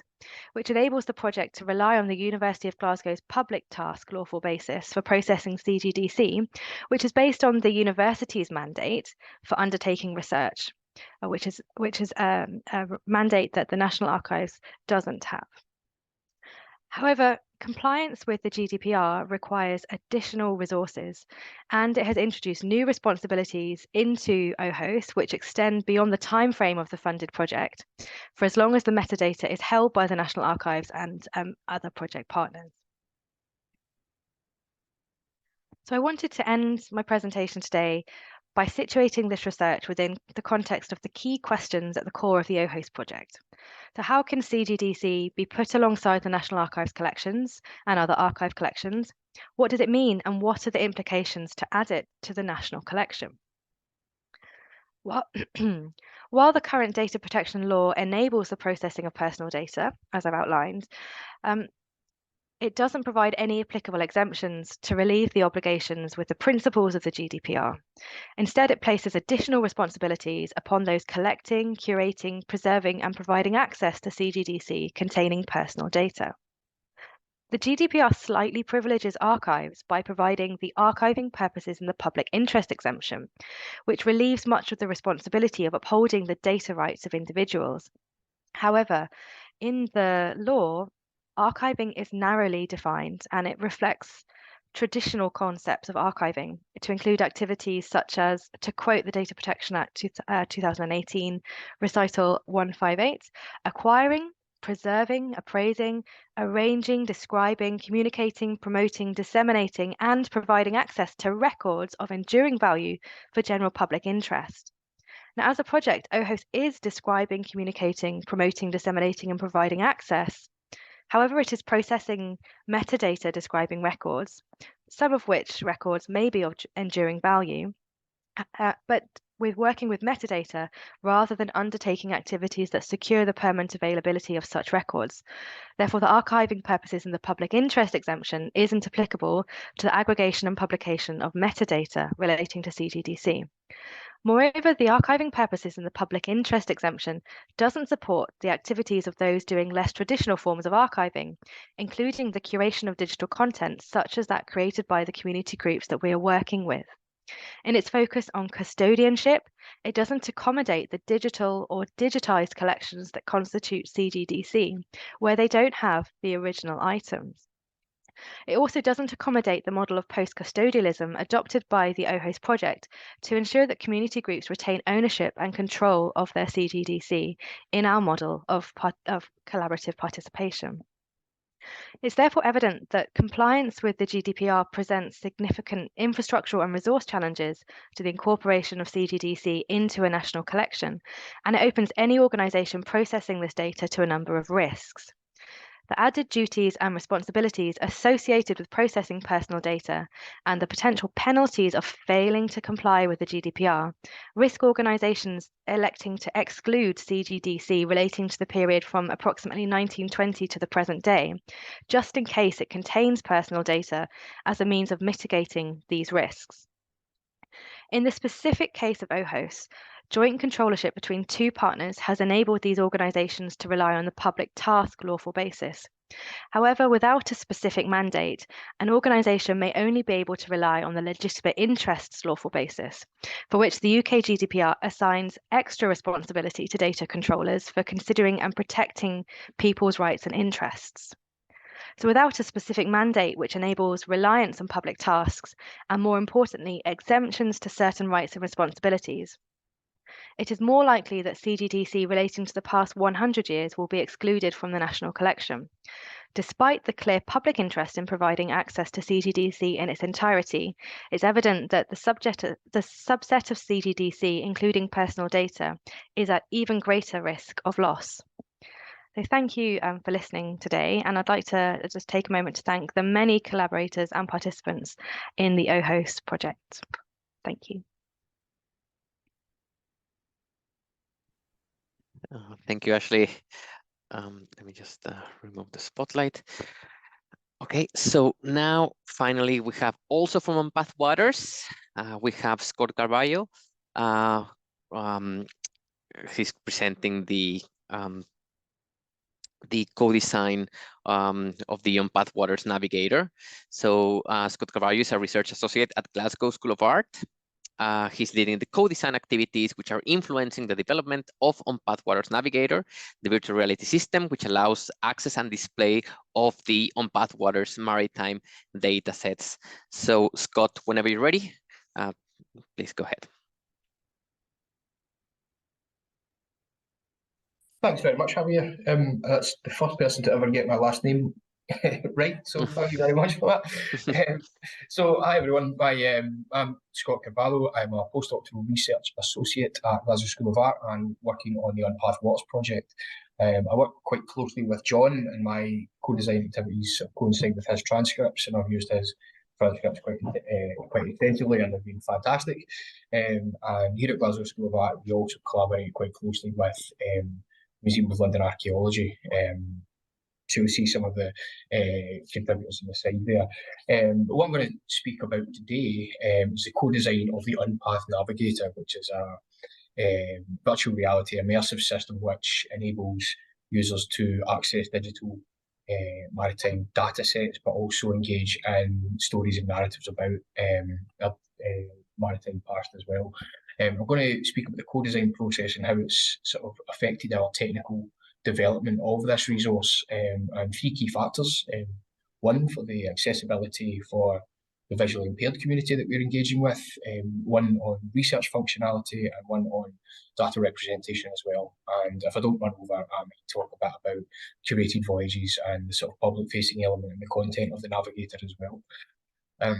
which enables the project to rely on the University of Glasgow's public task lawful basis for processing CGDC, which is based on the university's mandate for undertaking research, which is a mandate that the National Archives doesn't have. However, compliance with the GDPR requires additional resources, and it has introduced new responsibilities into OHOST, which extend beyond the time frame of the funded project, for as long as the metadata is held by the National Archives and other project partners. So I wanted to end my presentation today by situating this research within the context of the key questions at the core of the OHOST project. So how can CGDC be put alongside the National Archives collections and other archive collections? What does it mean, and what are the implications to add it to the national collection? While the current data protection law enables the processing of personal data, as I've outlined, it doesn't provide any applicable exemptions to relieve the obligations with the principles of the GDPR. Instead, it places additional responsibilities upon those collecting, curating, preserving, and providing access to CGDC containing personal data. The GDPR slightly privileges archives by providing the archiving purposes in the public interest exemption, which relieves much of the responsibility of upholding the data rights of individuals. However, in the law, archiving is narrowly defined, and it reflects traditional concepts of archiving to include activities such as, to quote the Data Protection Act 2018, Recital 158, acquiring, preserving, appraising, arranging, describing, communicating, promoting, disseminating, and providing access to records of enduring value for general public interest. Now, as a project, OHOST is describing, communicating, promoting, disseminating, and providing access. However, it is processing metadata describing records, some of which records may be of enduring value, but with working with metadata rather than undertaking activities that secure the permanent availability of such records. Therefore, the archiving purposes in the public interest exemption isn't applicable to the aggregation and publication of metadata relating to CGDC. Moreover, the archiving purposes in the public interest exemption doesn't support the activities of those doing less traditional forms of archiving, including the curation of digital content, such as that created by the community groups that we are working with. In its focus on custodianship, it doesn't accommodate the digital or digitized collections that constitute CGDC, where they don't have the original items. It also doesn't accommodate the model of post-custodialism adopted by the OHOS project to ensure that community groups retain ownership and control of their CGDC in our model of collaborative participation. It's therefore evident that compliance with the GDPR presents significant infrastructural and resource challenges to the incorporation of CGDC into a national collection, and it opens any organisation processing this data to a number of risks. The added duties and responsibilities associated with processing personal data and the potential penalties of failing to comply with the GDPR risk organisations electing to exclude CGDC relating to the period from approximately 1920 to the present day, just in case it contains personal data as a means of mitigating these risks. In the specific case of OHOS, joint controllership between two partners has enabled these organisations to rely on the public task lawful basis. However, without a specific mandate, an organisation may only be able to rely on the legitimate interests lawful basis, for which the UK GDPR assigns extra responsibility to data controllers for considering and protecting people's rights and interests. So without a specific mandate which enables reliance on public tasks, and more importantly, exemptions to certain rights and responsibilities, it is more likely that CGDC relating to the past 100 years will be excluded from the national collection. Despite the clear public interest in providing access to CGDC in its entirety, it's evident that the subset of CGDC, including personal data, is at even greater risk of loss. So thank you for listening today, and I'd like to just take a moment to thank the many collaborators and participants in the OHOS project. Thank you. Thank you, Ashleigh. Let me just remove the spotlight. Okay, so now finally we have also from Unpath'd Waters, we have Scott Carballo. He's presenting the co-design of the Unpath'd Waters Navigator. So Scott Carballo is a research associate at Glasgow School of Art. He's leading the co-design activities which are influencing the development of Unpath'd Waters Navigator, the virtual reality system which allows access and display of the Unpath'd Waters maritime datasets. So Scott, whenever you're ready, please go ahead. Thanks very much, Javier. That's the first person to ever get my last name right, so thank you very much for that. So hi everyone, I'm Scott Carballo. I'm a postdoctoral research associate at Glasgow School of Art and working on the Unpath'd Waters project. I work quite closely with John, and my co-design activities coincide with his transcripts, and I've used his transcripts quite extensively, and they've been fantastic. And here at Glasgow School of Art, we also collaborate quite closely with Museums of London Archaeology to see some of the contributors on the side there. But what I'm going to speak about today is the co-design of the Unpath Navigator, which is a virtual reality immersive system which enables users to access digital maritime data sets, but also engage in stories and narratives about maritime past as well. I'm going to speak about the co-design process and how it's sort of affected our technical development of this resource, and three key factors. One, for the accessibility for the visually impaired community that we're engaging with, one on research functionality, and one on data representation as well. And if I don't run over, I might talk a bit about curated voyages and the sort of public-facing element and the content of the Navigator as well. A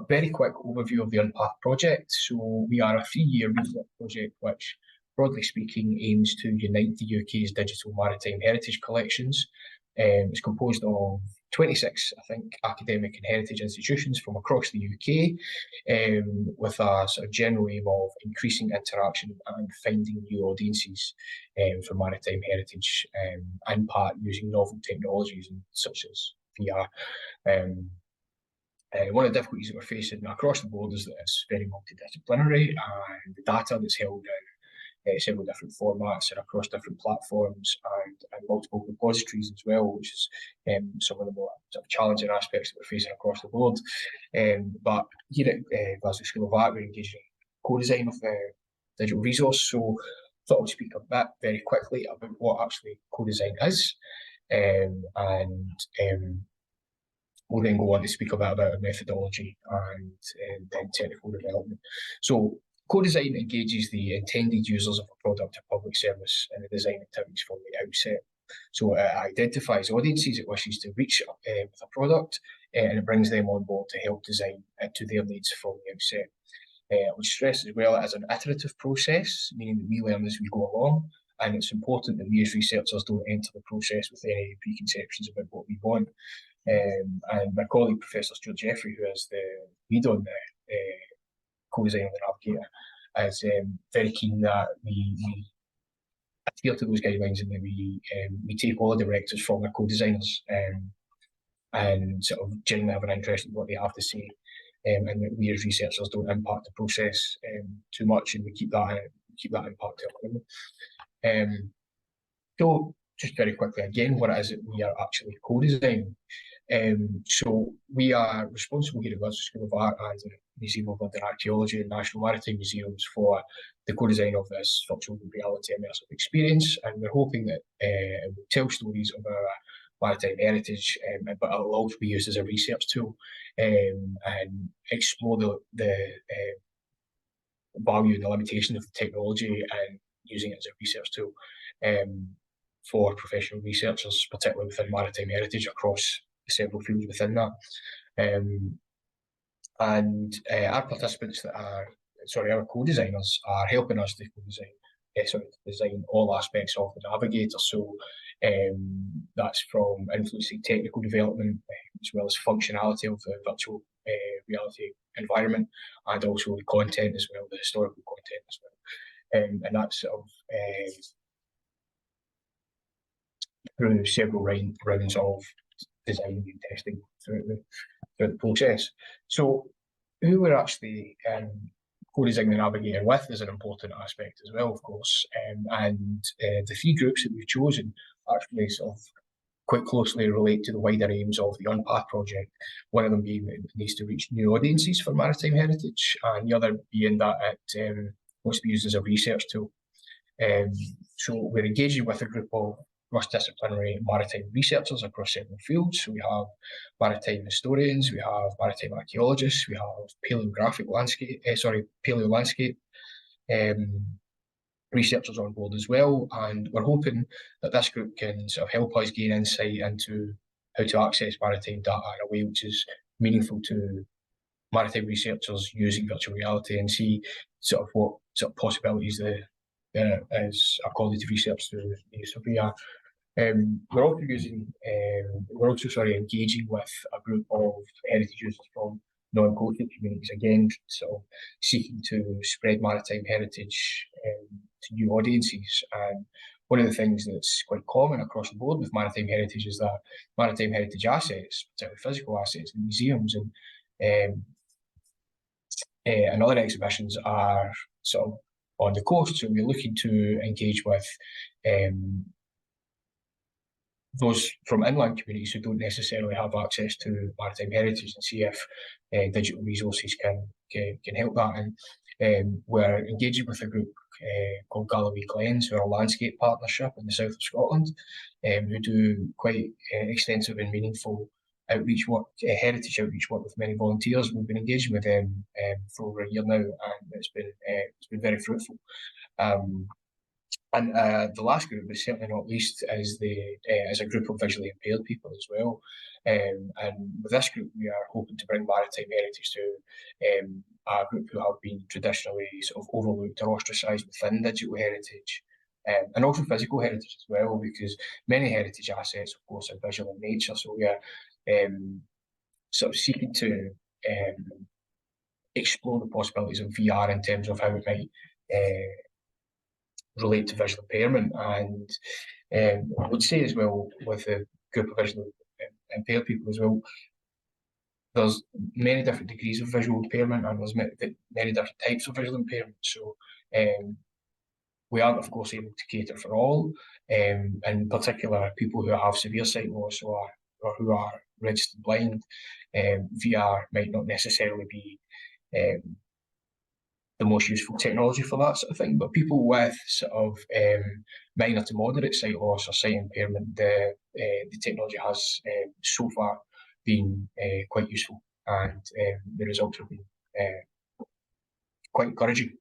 very quick overview of the Unpath'd project. So we are a 3-year research project which, broadly speaking, aims to unite the UK's digital maritime heritage collections. It's composed of 26, I think, academic and heritage institutions from across the UK, with a sort of general aim of increasing interaction and finding new audiences for maritime heritage, in part using novel technologies such as VR. One of the difficulties that we're facing across the board is that it's very multidisciplinary, and the data that's held in several different formats and across different platforms and multiple repositories as well, which is some of the more sort of challenging aspects that we're facing across the board. But here at Glasgow School of Art, we're engaging in co-design of the digital resource. So I thought I would speak a bit very quickly about what actually co-design is, and we'll then go on to speak a bit about our methodology and then technical development. So co-design engages the intended users of a product or public service in the design activities from the outset. So it identifies audiences it wishes to reach with a product, and it brings them on board to help design to their needs from the outset. I would stress as well as an iterative process, meaning that we learn as we go along, and it's important that we as researchers don't enter the process with any preconceptions about what we want. And my colleague, Professor Stuart Jeffrey, who is the lead on the co-design of the Navigator, is very keen that we adhere to those guidelines and that we take all the directives from our co-designers and sort of genuinely have an interest in what they have to say, and that we as researchers don't impact the process too much, and we keep that impact element. So just very quickly again, what it is that we are actually co-designing. So we are responsible here at Glasgow School of Art and the Museum of London Archaeology and National Maritime Museums for the co-design of this virtual reality immersive experience, and we're hoping that it will tell stories of our maritime heritage, but it will also be used as a research tool and explore the value and the limitation of the technology and using it as a research tool for professional researchers, particularly within maritime heritage across the several fields within that. Our participants our co-designers are helping us to design all aspects of the Navigator. So that's from influencing technical development as well as functionality of the virtual reality environment, and also the content as well, the historical content as well. And that's sort of through several rounds of designing and testing throughout the process. So who we're actually co-designing the Navigator with is an important aspect as well, of course. And the three groups that we've chosen actually sort of quite closely relate to the wider aims of the Unpath project. One of them being that it needs to reach new audiences for maritime heritage, and the other being that it wants to be used as a research tool. So we're engaging with a group of cross-disciplinary maritime researchers across several fields. So we have maritime historians, we have maritime archaeologists, we have paleo landscape researchers on board as well. And we're hoping that this group can sort of help us gain insight into how to access maritime data in a way which is meaningful to maritime researchers using virtual reality, and see sort of what sort of possibilities there is according to research through the use of VR. We're also engaging with a group of heritage users from non-coastal communities, again sort of seeking to spread maritime heritage to new audiences. And one of the things that's quite common across the board with maritime heritage is that maritime heritage assets, particularly physical assets in museums and other exhibitions, are sort of on the coast. So we're looking to engage with those from inland communities who don't necessarily have access to maritime heritage, and see if digital resources can help that. And we're engaging with a group called Galloway Glens, who are a landscape partnership in the south of Scotland, who do quite extensive and meaningful outreach work, heritage outreach work with many volunteers. We've been engaging with them for over a year now, and it's been very fruitful. And the last group, but certainly not least, is a group of visually impaired people as well. And with this group, we are hoping to bring maritime heritage to a group who have been traditionally sort of overlooked or ostracised within digital heritage, and also physical heritage as well, because many heritage assets, of course, are visual in nature. So we are sort of seeking to explore the possibilities of VR in terms of how it might relate to visual impairment. And I would say as well, with a group of visually impaired people as well, there's many different degrees of visual impairment, and there's many different types of visual impairment. So we aren't, of course, able to cater for all. In particular, people who have severe sight loss or who are registered blind, VR might not necessarily be the most useful technology for that sort of thing. But people with sort of minor to moderate sight loss or sight impairment, the technology has so far been quite useful, and the results have been quite encouraging.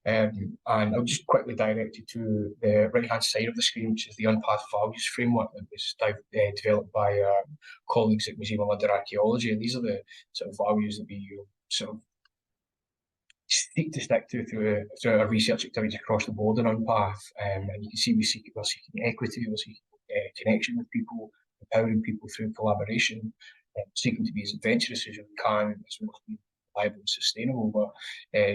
And I'll just quickly direct you to the right-hand side of the screen, which is the Unpath'd values framework that was developed by colleagues at Museum of Archaeology. And these are the sort of values that we sort of seek to stick to through our research activities across the board in Unpath. And you can see we're seeking equity, we're seeking connection with people, empowering people through collaboration, seeking to be as adventurous as we can, as well as being reliable and sustainable. But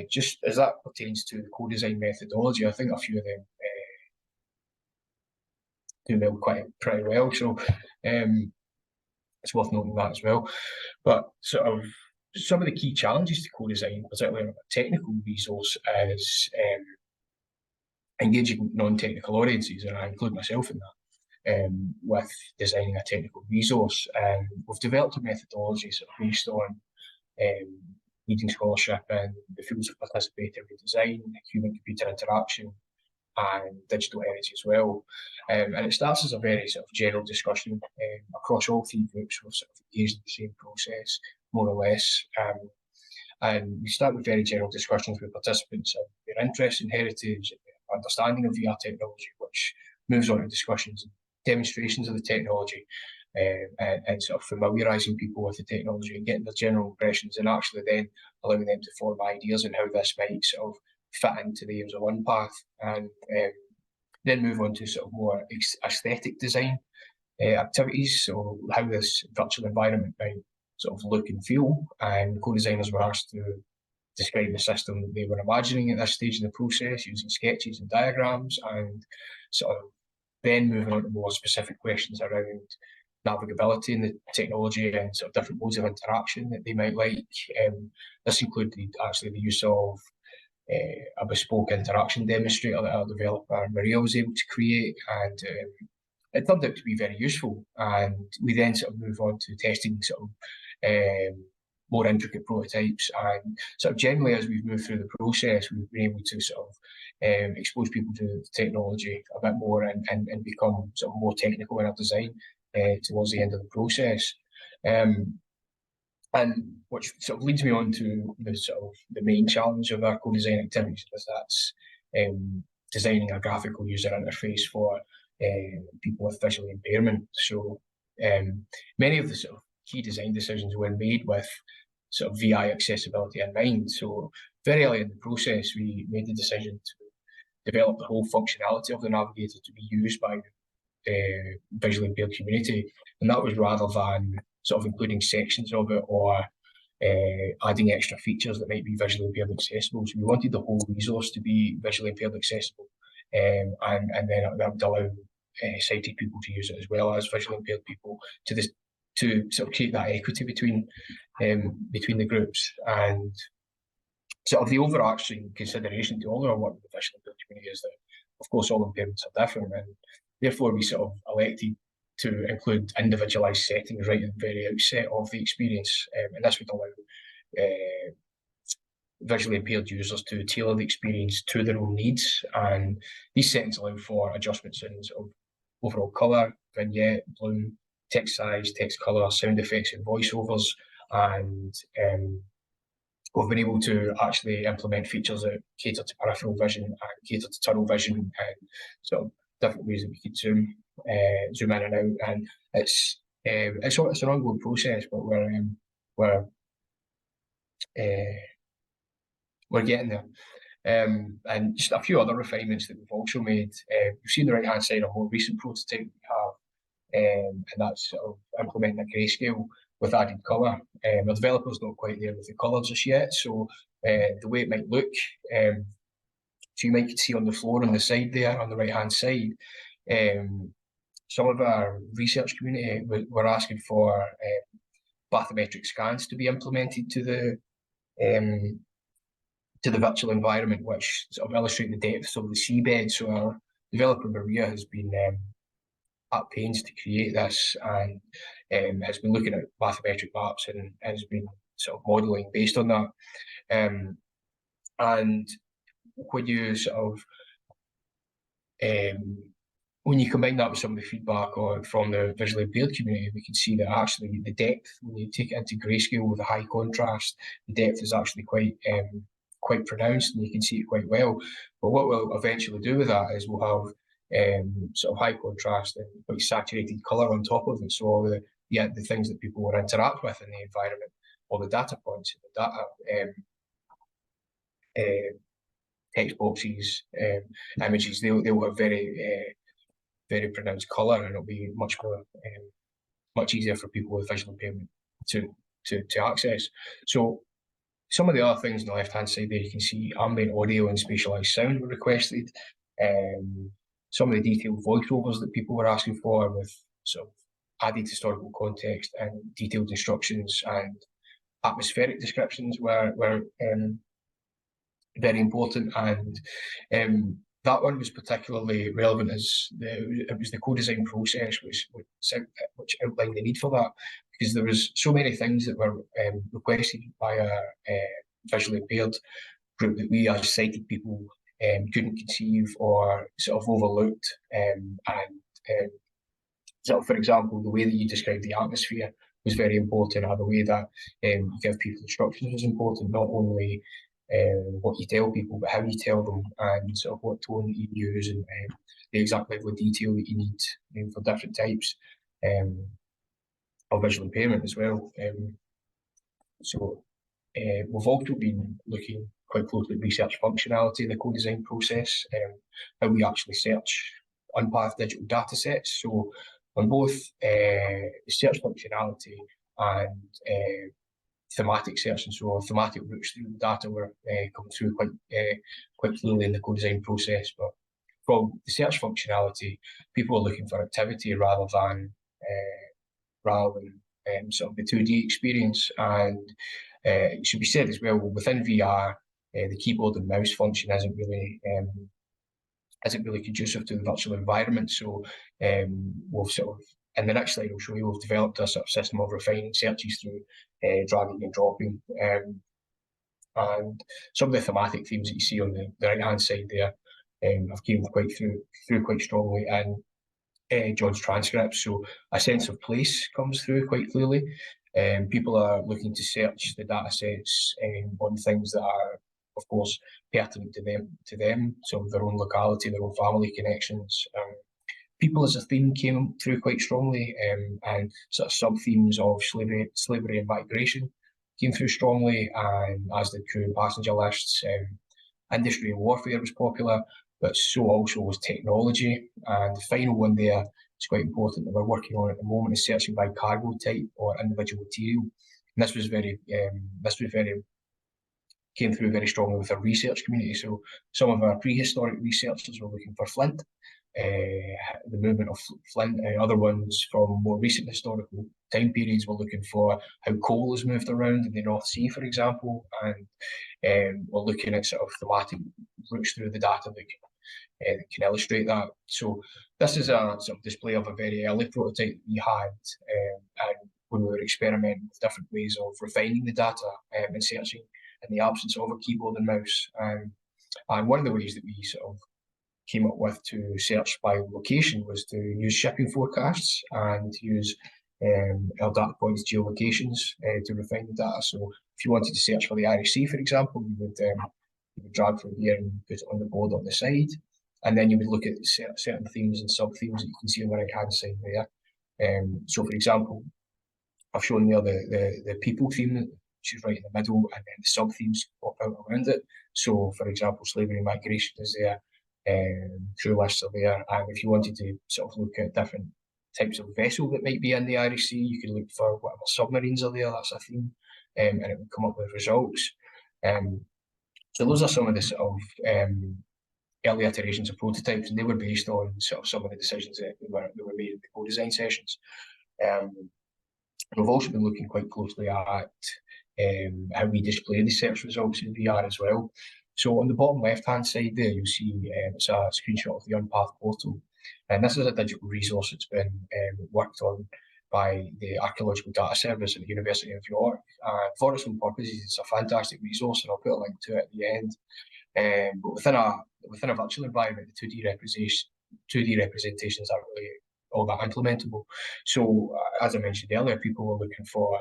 just as that pertains to the co-design methodology, I think a few of them do them pretty well. So it's worth noting that as well. But sort of some of the key challenges to co-design, particularly on a technical resource, is engaging non-technical audiences, and I include myself in that, with designing a technical resource. We've developed a methodology sort of based on leading scholarship in the fields of participatory design, human-computer interaction, and digital heritage as well. And it starts as a very sort of general discussion across all three groups. We've sort of engaged in the same process, more or less. And we start with very general discussions with participants of their interest in heritage, understanding of VR technology, which moves on to discussions and demonstrations of the technology, and sort of familiarising people with the technology and getting their general impressions, and actually then allowing them to form ideas on how this might sort of fit into the aims of Unpath, and then move on to sort of more aesthetic design activities, so how this virtual environment might sort of look and feel. And co-designers were asked to describe the system that they were imagining at this stage in the process using sketches and diagrams, and sort of then moving on to more specific questions around navigability in the technology and sort of different modes of interaction that they might like. This included actually the use of a bespoke interaction demonstrator that our developer Maria was able to create, and it turned out to be very useful. And we then sort of move on to testing sort of more intricate prototypes, and sort of generally as we've moved through the process, we've been able to sort of expose people to the technology a bit more and become sort of more technical in our design towards the end of the process. And which sort of leads me on to the sort of the main challenge of our co-design activities, is that's designing a graphical user interface for people with visual impairment. So many of the sort of key design decisions were made with sort of VI accessibility in mind. So very early in the process, we made the decision to develop the whole functionality of the navigator to be used by the visually impaired community, and that was rather than sort of including sections of it or adding extra features that might be visually impaired accessible. So we wanted the whole resource to be visually impaired accessible, and then that would allow sighted people to use it as well as visually impaired people to sort of create that equity between the groups. And sort of the overarching consideration to all our work with the visually impaired community is that, of course, all impairments are different, and therefore we sort of elected to include individualised settings right at the very outset of the experience, and this would allow visually impaired users to tailor the experience to their own needs. And these settings allow for adjustments in sort of overall colour, vignette, bloom, text size, text colour, sound effects and voiceovers, and we've been able to actually implement features that cater to peripheral vision and cater to tunnel vision, and sort of different ways that we could zoom in and out. And it's an ongoing process, but we're getting there. And just a few other refinements that we've also made. You'll see on the right hand side a more recent prototype we have, and that's sort of implementing a grayscale with added colour. The developer's not quite there with the colours just yet, so the way it might look, so you might see on the floor on the side there, on the right hand side, some of our research community were asking for bathymetric scans to be implemented to the virtual environment, which sort of illustrate the depths of the seabed. So our developer Maria has been at pains to create this, and has been looking at bathymetric maps and has been sort of modelling based on that. And when you sort of when you combine that with some of the feedback from the visually impaired community, we can see that actually the depth, when you take it into grayscale with a high contrast, the depth is actually quite pronounced, and you can see it quite well. But what we'll eventually do with that is we'll have sort of high contrast and quite saturated colour on top of it. So all the things that people will interact with in the environment, all the data points, the data text boxes, images, they'll have very pronounced colour, and it'll be much easier for people with visual impairment to access. So some of the other things on the left-hand side there, you can see ambient audio and spatialised sound were requested. Some of the detailed voiceovers that people were asking for, with sort of added historical context and detailed instructions, and atmospheric descriptions were very important. And that one was particularly relevant as it was the co-design process which outlined the need for that, because there was so many things that were requested by a visually impaired group that we as sighted people couldn't conceive or sort of overlooked. So, for example, the way that you describe the atmosphere was very important, or the way that you give people instructions was important, not only what you tell people, but how you tell them, and sort of what tone that you use, and the exact level of detail that you need for different types of visual impairment as well. So we've also been looking quite closely at research functionality in the co-design process, how we actually search Unpath'd digital datasets. So on both search functionality and thematic search and so on, thematic routes through the data were coming through quite clearly in the co-design process. But from the search functionality, people are looking for activity rather than sort of the 2D experience. And it should be said as well, within VR, the keyboard and mouse function isn't really conducive to the virtual environment. So we've sort of, in the next slide I'll show you, we've developed a sort of system of refining searches through dragging and dropping. And some of the thematic themes that you see on the right-hand side there have came through quite strongly in John's transcripts. So a sense of place comes through quite clearly. People are looking to search the data sets on things that are, of course, pertinent to them, so their own locality, their own family connections. People as a theme came through quite strongly, and sort of sub-themes of slavery and migration came through strongly, and as did crew and passenger lists. Industry and warfare was popular, but so also was technology. And the final one there is quite important that we're working on at the moment, is searching by cargo type or individual material. And this was came through very strongly with our research community. So some of our prehistoric researchers were looking for flint, the movement of flint, and other ones from more recent historical time periods were looking for how coal has moved around in the North Sea, for example. And we're looking at sort of thematic routes through the data that can illustrate that. So this is a sort of display of a very early prototype that we had, and when we were experimenting with different ways of refining the data and searching in the absence of a keyboard and mouse. And one of the ways that we sort of came up with to search by location was to use shipping forecasts and use our data points geolocations to refine the data. So if you wanted to search for the Irish Sea, for example, you would drag from here and put it on the board on the side, and then you would look at certain themes and sub-themes that you can see on the right-hand side there. So for example, I've shown there the people theme, which is right in the middle, and then the sub-themes pop out around it. So for example, slavery and migration is there, crew lists are there, and if you wanted to sort of look at different types of vessel that might be in the Irish Sea, you could look for whatever submarines are there, that's a theme, and it would come up with results. So those are some of the sort of early iterations of prototypes, and they were based on sort of some of the decisions that were made in the co-design sessions. We've also been looking quite closely at how we display the search results in VR as well. So on the bottom left-hand side there, you'll see it's a screenshot of the Unpath'd portal. And this is a digital resource that's been worked on by the Archaeological Data Service at the University of York. For its own purposes, it's a fantastic resource, and I'll put a link to it at the end. But within a virtual environment, the 2D 2D representations aren't really all that implementable. So as I mentioned earlier, people were looking for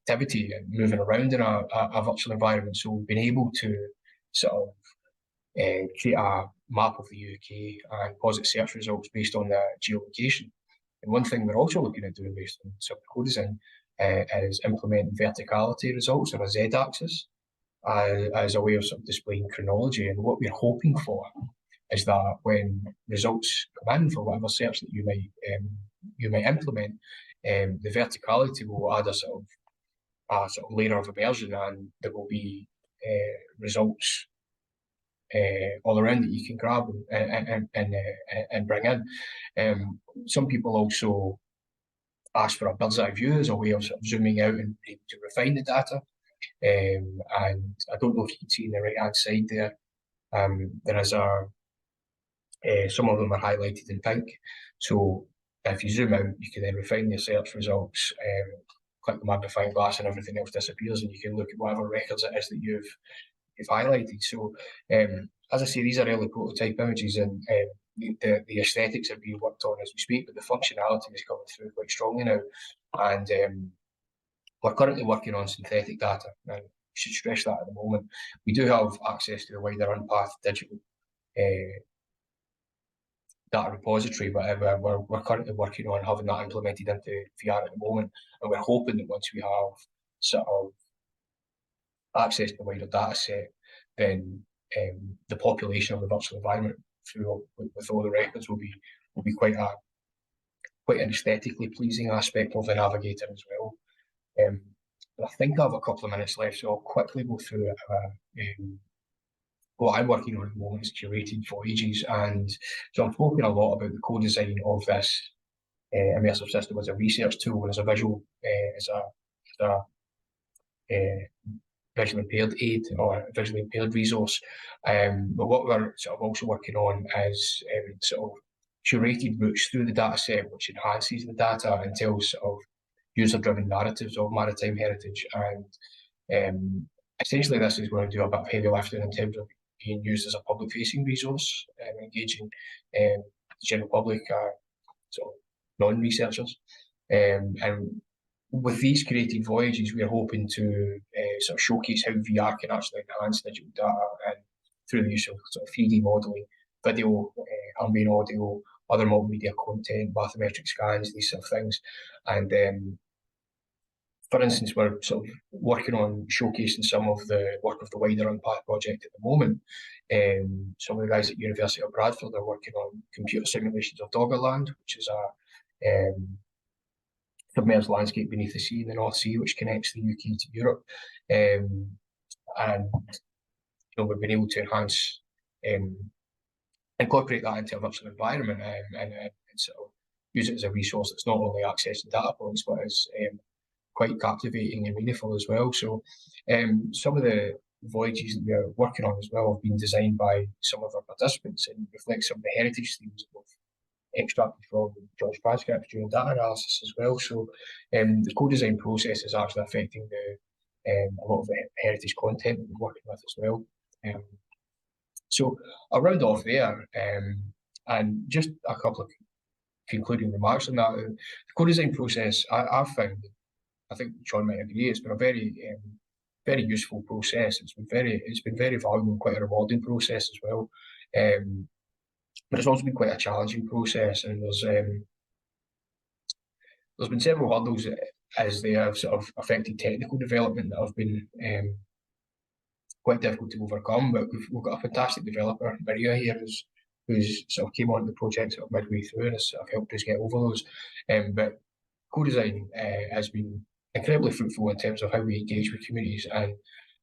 activity and moving around in a virtual environment. So being able to sort of create a map of the UK and posit search results based on the geolocation. And one thing we're also looking at doing based on sort of co-design is implementing verticality results on a Z-axis as a way of sort of displaying chronology. And what we're hoping for is that when results come in for whatever search that you might implement, the verticality will add a sort of layer of immersion, and there will be results all around that you can grab and bring in. Some people also ask for a bird's eye view as a way of, sort of zooming out and able to refine the data. And I don't know if you can see in the right hand side there, there is some of them are highlighted in pink. So if you zoom out, you can then refine your search results, click the magnifying glass and everything else disappears, and you can look at whatever records it is that you've highlighted. So as I say, these are early prototype images, and the aesthetics are being worked on as we speak, but the functionality is coming through quite strongly now. And we're currently working on synthetic data, and I should stress that at the moment. We do have access to the wider Unpath'd digital data repository, but we're currently working on having that implemented into VR at the moment, and we're hoping that once we have sort of access to the wider data set, then the population of the virtual environment through with all the records will be quite an aesthetically pleasing aspect of the Navigator as well. But I think I have a couple of minutes left, so I'll quickly go through what I'm working on at the moment is curated voyages, and so I'm talking a lot about the co-design of this immersive system as a research tool and as a visual, as a visually impaired aid or visually impaired resource. But what we're sort of also working on is sort of curated routes through the data set, which enhances the data and tells sort of user-driven narratives of maritime heritage. And essentially this is going to do a bit of heavy lifting in terms of being used as a public-facing resource, engaging the general public, sort of non-researchers. And with these created voyages, we're hoping to sort of showcase how VR can actually enhance digital data and through the use of sort of 3D modelling, video, ambient audio, other multimedia content, bathymetric scans, these sort of things. And for instance, we're sort of working on showcasing some of the work of the wider Unpath project at the moment. Some of the guys at University of Bradford are working on computer simulations of Doggerland, which is a submerged landscape beneath the sea in the North Sea, which connects the UK to Europe. And we've been able to enhance, incorporate that into a virtual environment and sort of use it as a resource that's not only accessing data points, but is quite captivating and meaningful as well. So some of the voyages that we're working on as well have been designed by some of our participants and reflect some of the heritage themes that we've extracted from George transcripts during data analysis as well. So the co-design process is actually affecting a lot of the heritage content that we're working with as well. So I'll round off there, and just a couple of concluding remarks on that. The co-design process, I've found, I think John might agree, it's been a very useful process. It's been very valuable and quite a rewarding process as well. But it's also been quite a challenging process, and there's been several hurdles as they have sort of affected technical development that have been quite difficult to overcome. But we've got a fantastic developer, Maria, here, who's sort of came onto the project sort of midway through and has sort of helped us get over those. But co-design has been incredibly fruitful in terms of how we engage with communities, and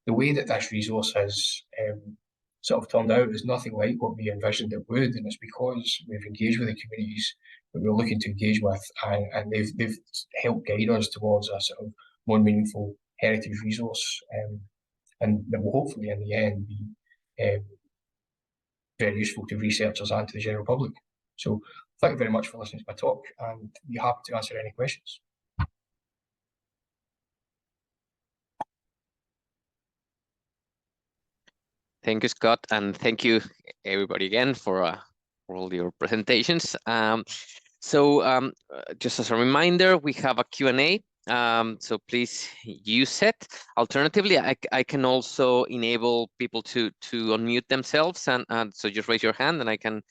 the way that this resource has sort of turned out is nothing like what we envisioned it would, and it's because we've engaged with the communities that we're looking to engage with, and they've helped guide us towards a sort of more meaningful heritage resource, and that will hopefully in the end be very useful to researchers and to the general public. So thank you very much for listening to my talk, and I'll be happy to answer any questions. Thank you, Scott, and thank you everybody again for all your presentations. Just as a reminder, we have a Q&A. So please use it. Alternatively, I can also enable people to unmute themselves, and so just raise your hand and I can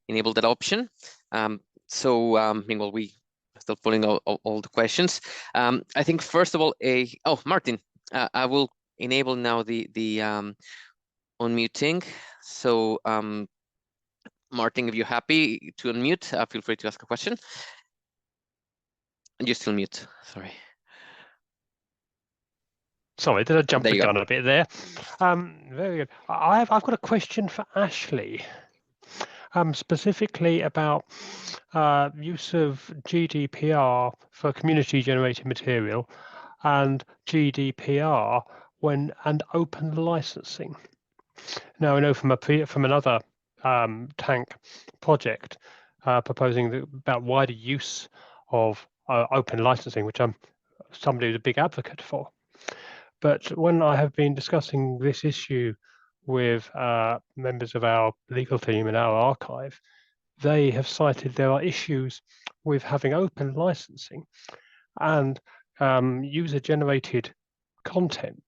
enable that option. Meanwhile, we still pulling all the questions. I think first of all, Martin, I will enable now the unmuting. So Martin, if you're happy to unmute, feel free to ask a question. And you're still mute, sorry. Sorry, did I jump the gun a bit there? Very good. I've got a question for Ashleigh, specifically about use of GDPR for community-generated material and GDPR and open licensing. Now I know from another TaNC project proposing about wider use of open licensing, which I'm somebody who's a big advocate for. But when I have been discussing this issue with members of our legal team in our archive, they have cited there are issues with having open licensing and user-generated content,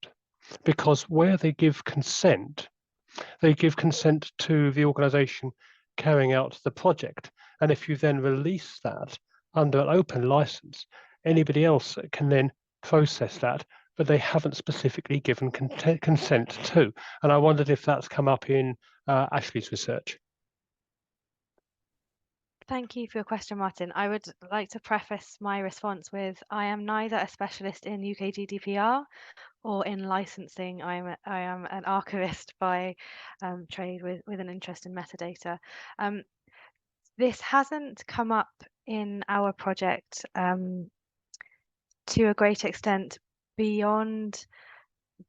because where they give consent to the organization carrying out the project. And if you then release that under an open license, anybody else can then process that, but they haven't specifically given consent to. And I wondered if that's come up in Ashleigh's research. Thank you for your question, Martin. I would like to preface my response with, I am neither a specialist in UK GDPR or in licensing. I am an archivist by trade with an interest in metadata. This hasn't come up in our project to a great extent beyond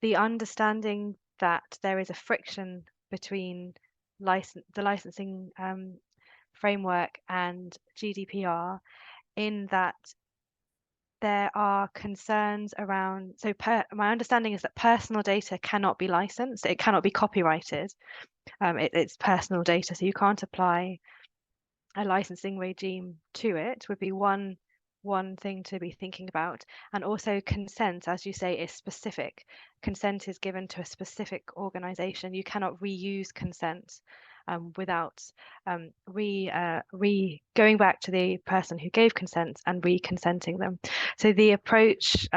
the understanding that there is a friction between the licensing framework and GDPR, in that there are concerns around, my understanding is that personal data cannot be licensed, it cannot be copyrighted. It's personal data, so you can't apply a licensing regime to it, would be one thing to be thinking about. And also consent, as you say, is specific. Consent is given to a specific organization. You cannot reuse consent without going back to the person who gave consent and re-consenting them. So the approach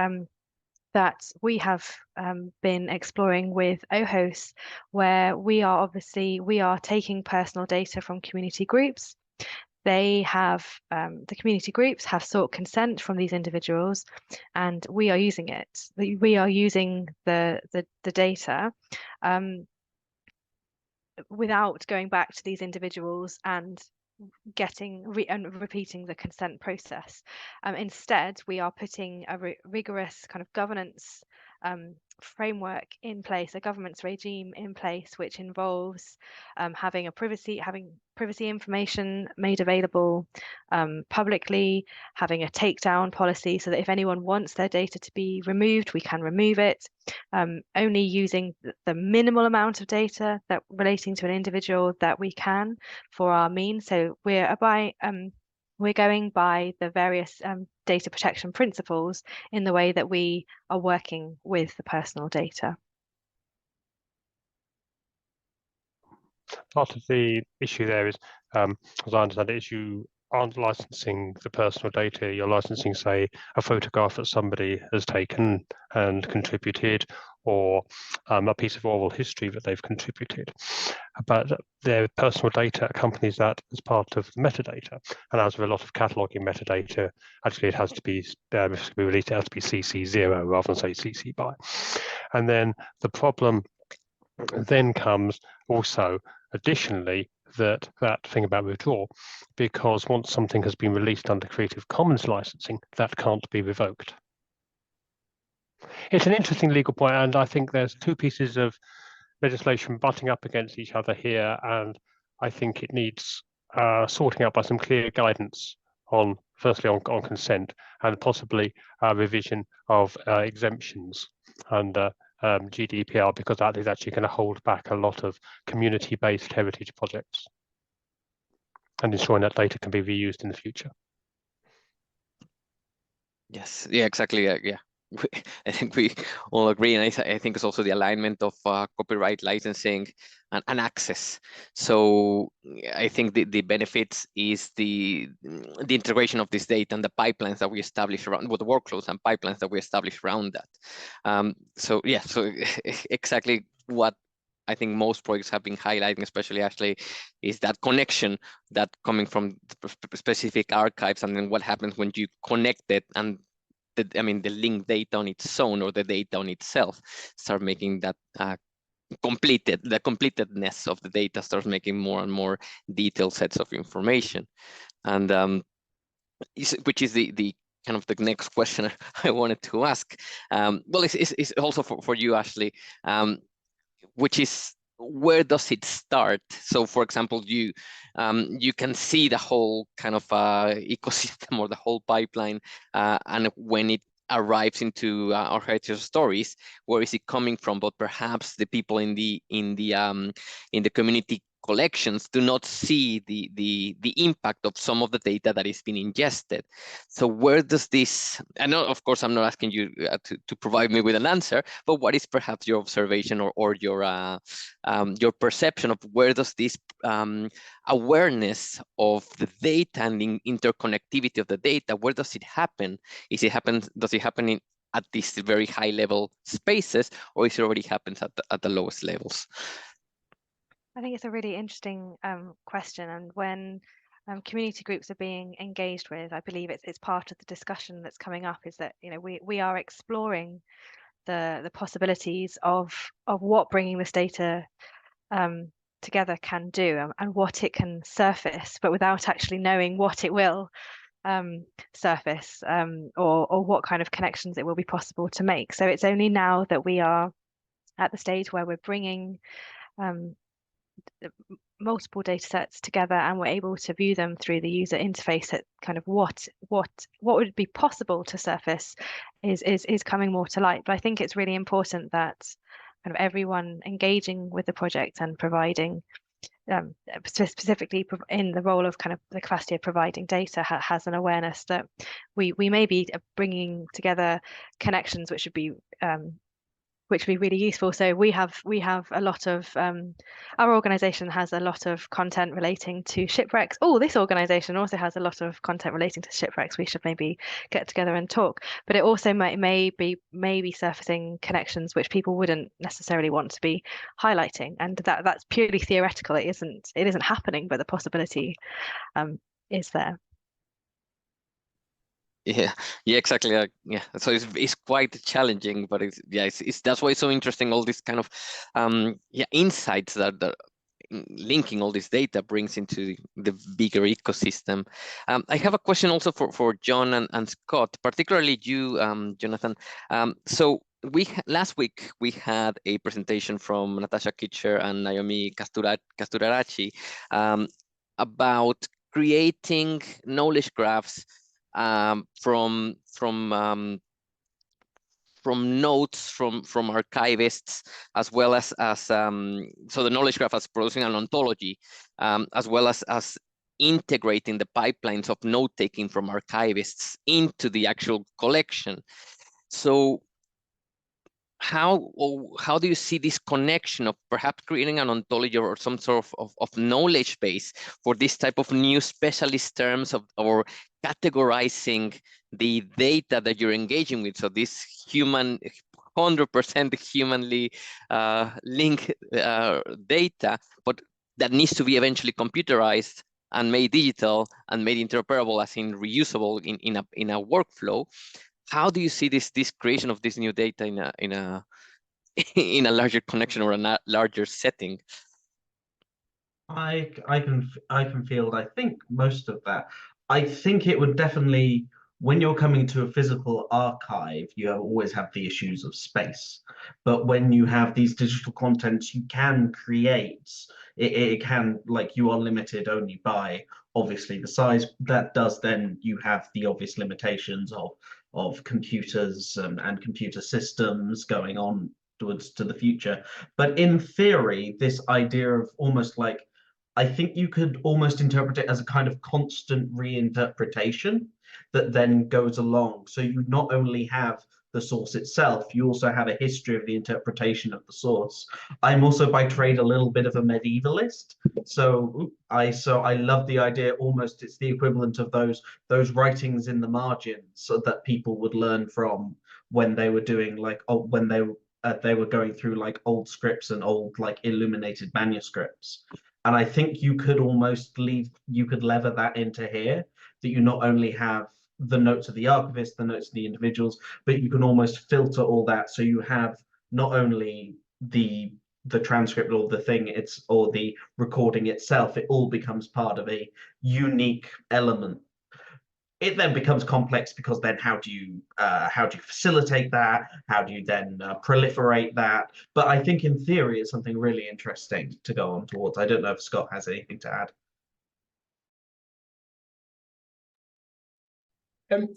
that we have been exploring with OHOS, where we are taking personal data from community groups. They have, the community groups have sought consent from these individuals, and we are using it. We are using the data without going back to these individuals and repeating the consent process. Instead, we are putting a rigorous kind of governance framework in place, a governance regime in place, which involves having privacy information made available publicly, having a takedown policy so that if anyone wants their data to be removed, we can remove it, only using the minimal amount of data that relating to an individual that we can for our means. So we're going by the various data protection principles in the way that we are working with the personal data. Part of the issue there is, as I understand it, is you aren't licensing the personal data. You're licensing, say, a photograph that somebody has taken and contributed, or a piece of oral history that they've contributed. But their personal data accompanies that as part of the metadata. And as with a lot of cataloging metadata, actually it has to be, released, it has to be CC0 rather than say CC BY. And then the problem then comes also additionally that thing about withdrawal, because once something has been released under Creative Commons licensing, that can't be revoked. It's an interesting legal point, and I think there's two pieces of legislation butting up against each other here, and I think it needs sorting out by some clear guidance on, firstly, on consent, and possibly revision of exemptions under GDPR, because that is actually going to hold back a lot of community-based heritage projects. and ensuring that data can be reused in the future. Yes, yeah, exactly. Yeah, I think we all agree, and I think it's also the alignment of copyright licensing and access. So I think the benefits is the integration of this data and the pipelines that we establish around, with the workflows and pipelines that we establish around that. So yeah, so exactly what I think most projects have been highlighting, especially Ashleigh, is that connection that coming from specific archives, and then what happens when you connect it, and the linked data on its own, or the data on itself, start making that the completedness of the data starts making more and more detailed sets of information. And which is the kind of the next question I wanted to ask. Well, it's also for you, Ashleigh, which is, where does it start? So, for example, you can see the whole kind of ecosystem, or the whole pipeline, and when it arrives into our heritage stories, where is it coming from? But perhaps the people in the community collections do not see the impact of some of the data that is being ingested. So where does this, I know, of course, I'm not asking you to provide me with an answer, but what is perhaps your observation, or your perception of where does this awareness of the data and the interconnectivity of the data, where does it happen? Does it happen at these very high level spaces, or is it already happens at the lowest levels? I think it's a really interesting question, and when community groups are being engaged with, I believe it's part of the discussion that's coming up, is that, you know, we are exploring the possibilities of what bringing this data together can do, and what it can surface, but without actually knowing what it will surface, or what kind of connections it will be possible to make. So it's only now that we are at the stage where we're bringing multiple data sets together, and we're able to view them through the user interface, at kind of what would be possible to surface is coming more to light. But I think it's really important that kind of everyone engaging with the project and providing, specifically in the role of kind of the capacity of providing data, has an awareness that we may be bringing together connections which would be really useful. So we have a lot of our organization has a lot of content relating to shipwrecks. Oh, this organization also has a lot of content relating to shipwrecks. We should maybe get together and talk. But it also may be surfacing connections which people wouldn't necessarily want to be highlighting, and that's purely theoretical. It isn't happening, but the possibility is there. Yeah, exactly. Yeah, so it's quite challenging, but it's that's why it's so interesting. All this kind of insights that linking all this data brings into the bigger ecosystem. I have a question also for John and Scott, particularly you, Jonathan. So last week we had a presentation from Natasha Kitcher and Naomi Casturarachi about creating knowledge graphs from notes from archivists, as well as so the knowledge graph as producing an ontology, as well as integrating the pipelines of note taking from archivists into the actual collection. So how do you see this connection of perhaps creating an ontology or some sort of knowledge base for this type of new specialist terms or categorizing the data that you're engaging with? So this 100% humanly linked data, but that needs to be eventually computerized and made digital and made interoperable, as in reusable in a workflow. How do you see this creation of this new data in a larger connection or a larger setting? I can field, I think, most of that. I think it would definitely, when you're coming to a physical archive, you always have the issues of space. But when you have these digital contents, you can create, it can, like, you are limited only by obviously the size. That does, then you have the obvious limitations of computers and computer systems going on towards to the future. But in theory, this idea of almost like I think you could almost interpret it as a kind of constant reinterpretation that then goes along. So you not only have the source itself, you also have a history of the interpretation of the source. I'm also by trade a little bit of a medievalist, so I love the idea. Almost, it's the equivalent of those writings in the margins so that people would learn from when they were doing like when they were going through like old scripts and old like illuminated manuscripts. And I think you could almost lever that into here, that you not only have the notes of the archivist, the notes of the individuals, but you can almost filter all that. So you have not only the transcript or the thing or the recording itself, it all becomes part of a unique element. It then becomes complex because then how do you facilitate that? How do you then proliferate that? But I think in theory it's something really interesting to go on towards. I don't know if Scott has anything to add.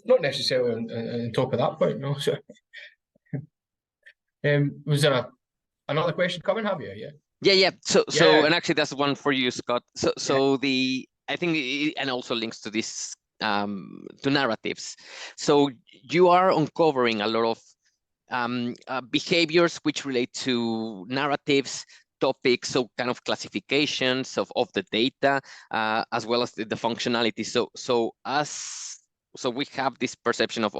Not necessarily on top of that point, no. So, was there another question coming? Have you? Yeah. So and actually that's one for you, Scott. So I think and also links to this to narratives. So you are uncovering a lot of behaviors which relate to narratives, topics, so kind of classifications of the data, as well as the functionality. So we have this perception of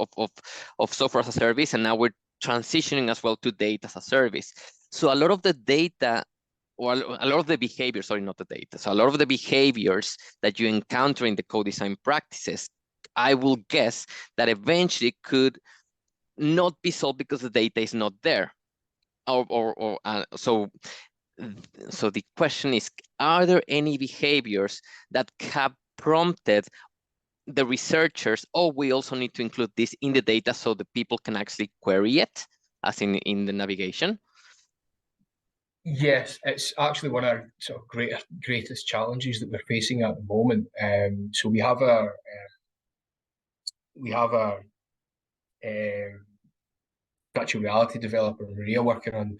software as a service, and now we're transitioning as well to data as a service. So a lot of the data, or a lot of the behaviors, sorry, not the data. So a lot of the behaviors that you encounter in the co-design practices, I will guess that eventually could not be solved because the data is not there. So the question is, are there any behaviors that have prompted the researchers, we also need to include this in the data so the people can actually query it, as in the navigation? Yes, it's actually one of our sort of greatest challenges that we're facing at the moment. So we have a virtual reality developer, Maria, working on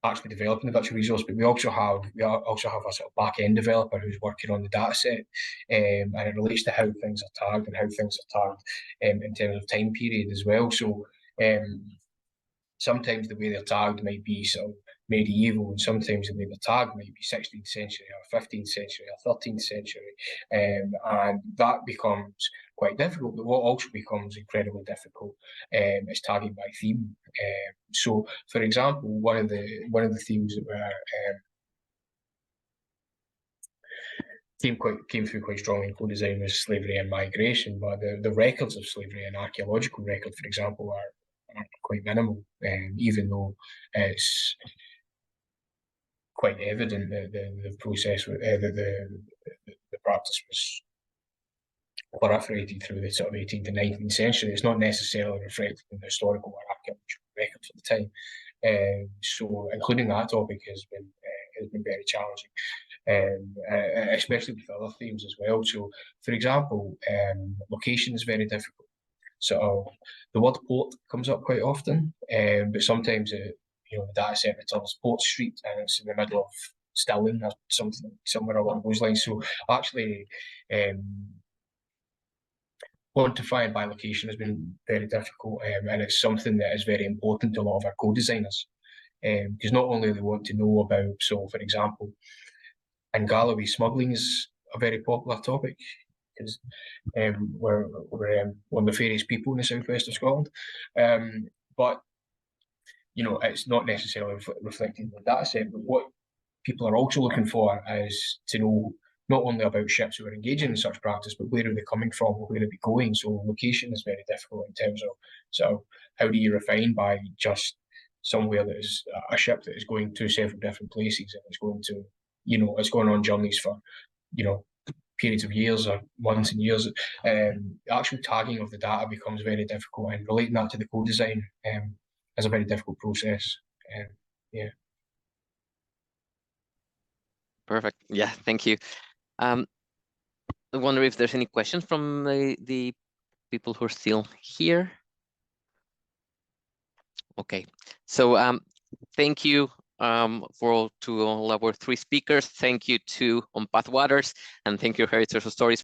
actually developing the virtual resource, but we also have a sort of back-end developer who's working on the data set, and it relates to how things are tagged and how things are tagged in terms of time period as well. So sometimes the way they're tagged might be sort of medieval, and sometimes the way they're tagged might be 16th century or 15th century or 13th century, and that becomes quite difficult. But what also becomes incredibly difficult is tagging by theme. So, for example, one of the themes that came through quite strongly in co-design was slavery and migration, but the records of slavery and archaeological records, for example, are quite minimal, even though it's quite evident that the process, the practice was proliferated through the sort of 18th and 19th century. It's not necessarily reflected in the historical or archaeological records at the time. So including that topic has been very challenging, especially with other themes as well. So, for example, location is very difficult. So the word port comes up quite often, but sometimes the data set returns Port Street and it's in the middle of Stirling or somewhere along those lines. So actually quantifying by location has been very difficult, and it's something that is very important to a lot of our co-designers, because not only do they want to know about, so for example, in Galloway, smuggling is a very popular topic, because we're one of the fairiest people in the southwest of Scotland, but it's not necessarily reflected in the data set. But what people are also looking for is to know not only about ships who are engaging in such practice, but where are they coming from, where are they going. So location is very difficult in terms of, so how do you refine by just somewhere that is a ship that is going to several different places and it's going to, it's going on journeys for, periods of years or months and years. Actual tagging of the data becomes very difficult, and relating that to the co-design is a very difficult process. Yeah. Perfect. Yeah, thank you. I wonder if there's any questions from the people who are still here. Okay, so thank you to all our 3 speakers. Thank you to Unpath'd Waters, and thank you, Heritage of Stories,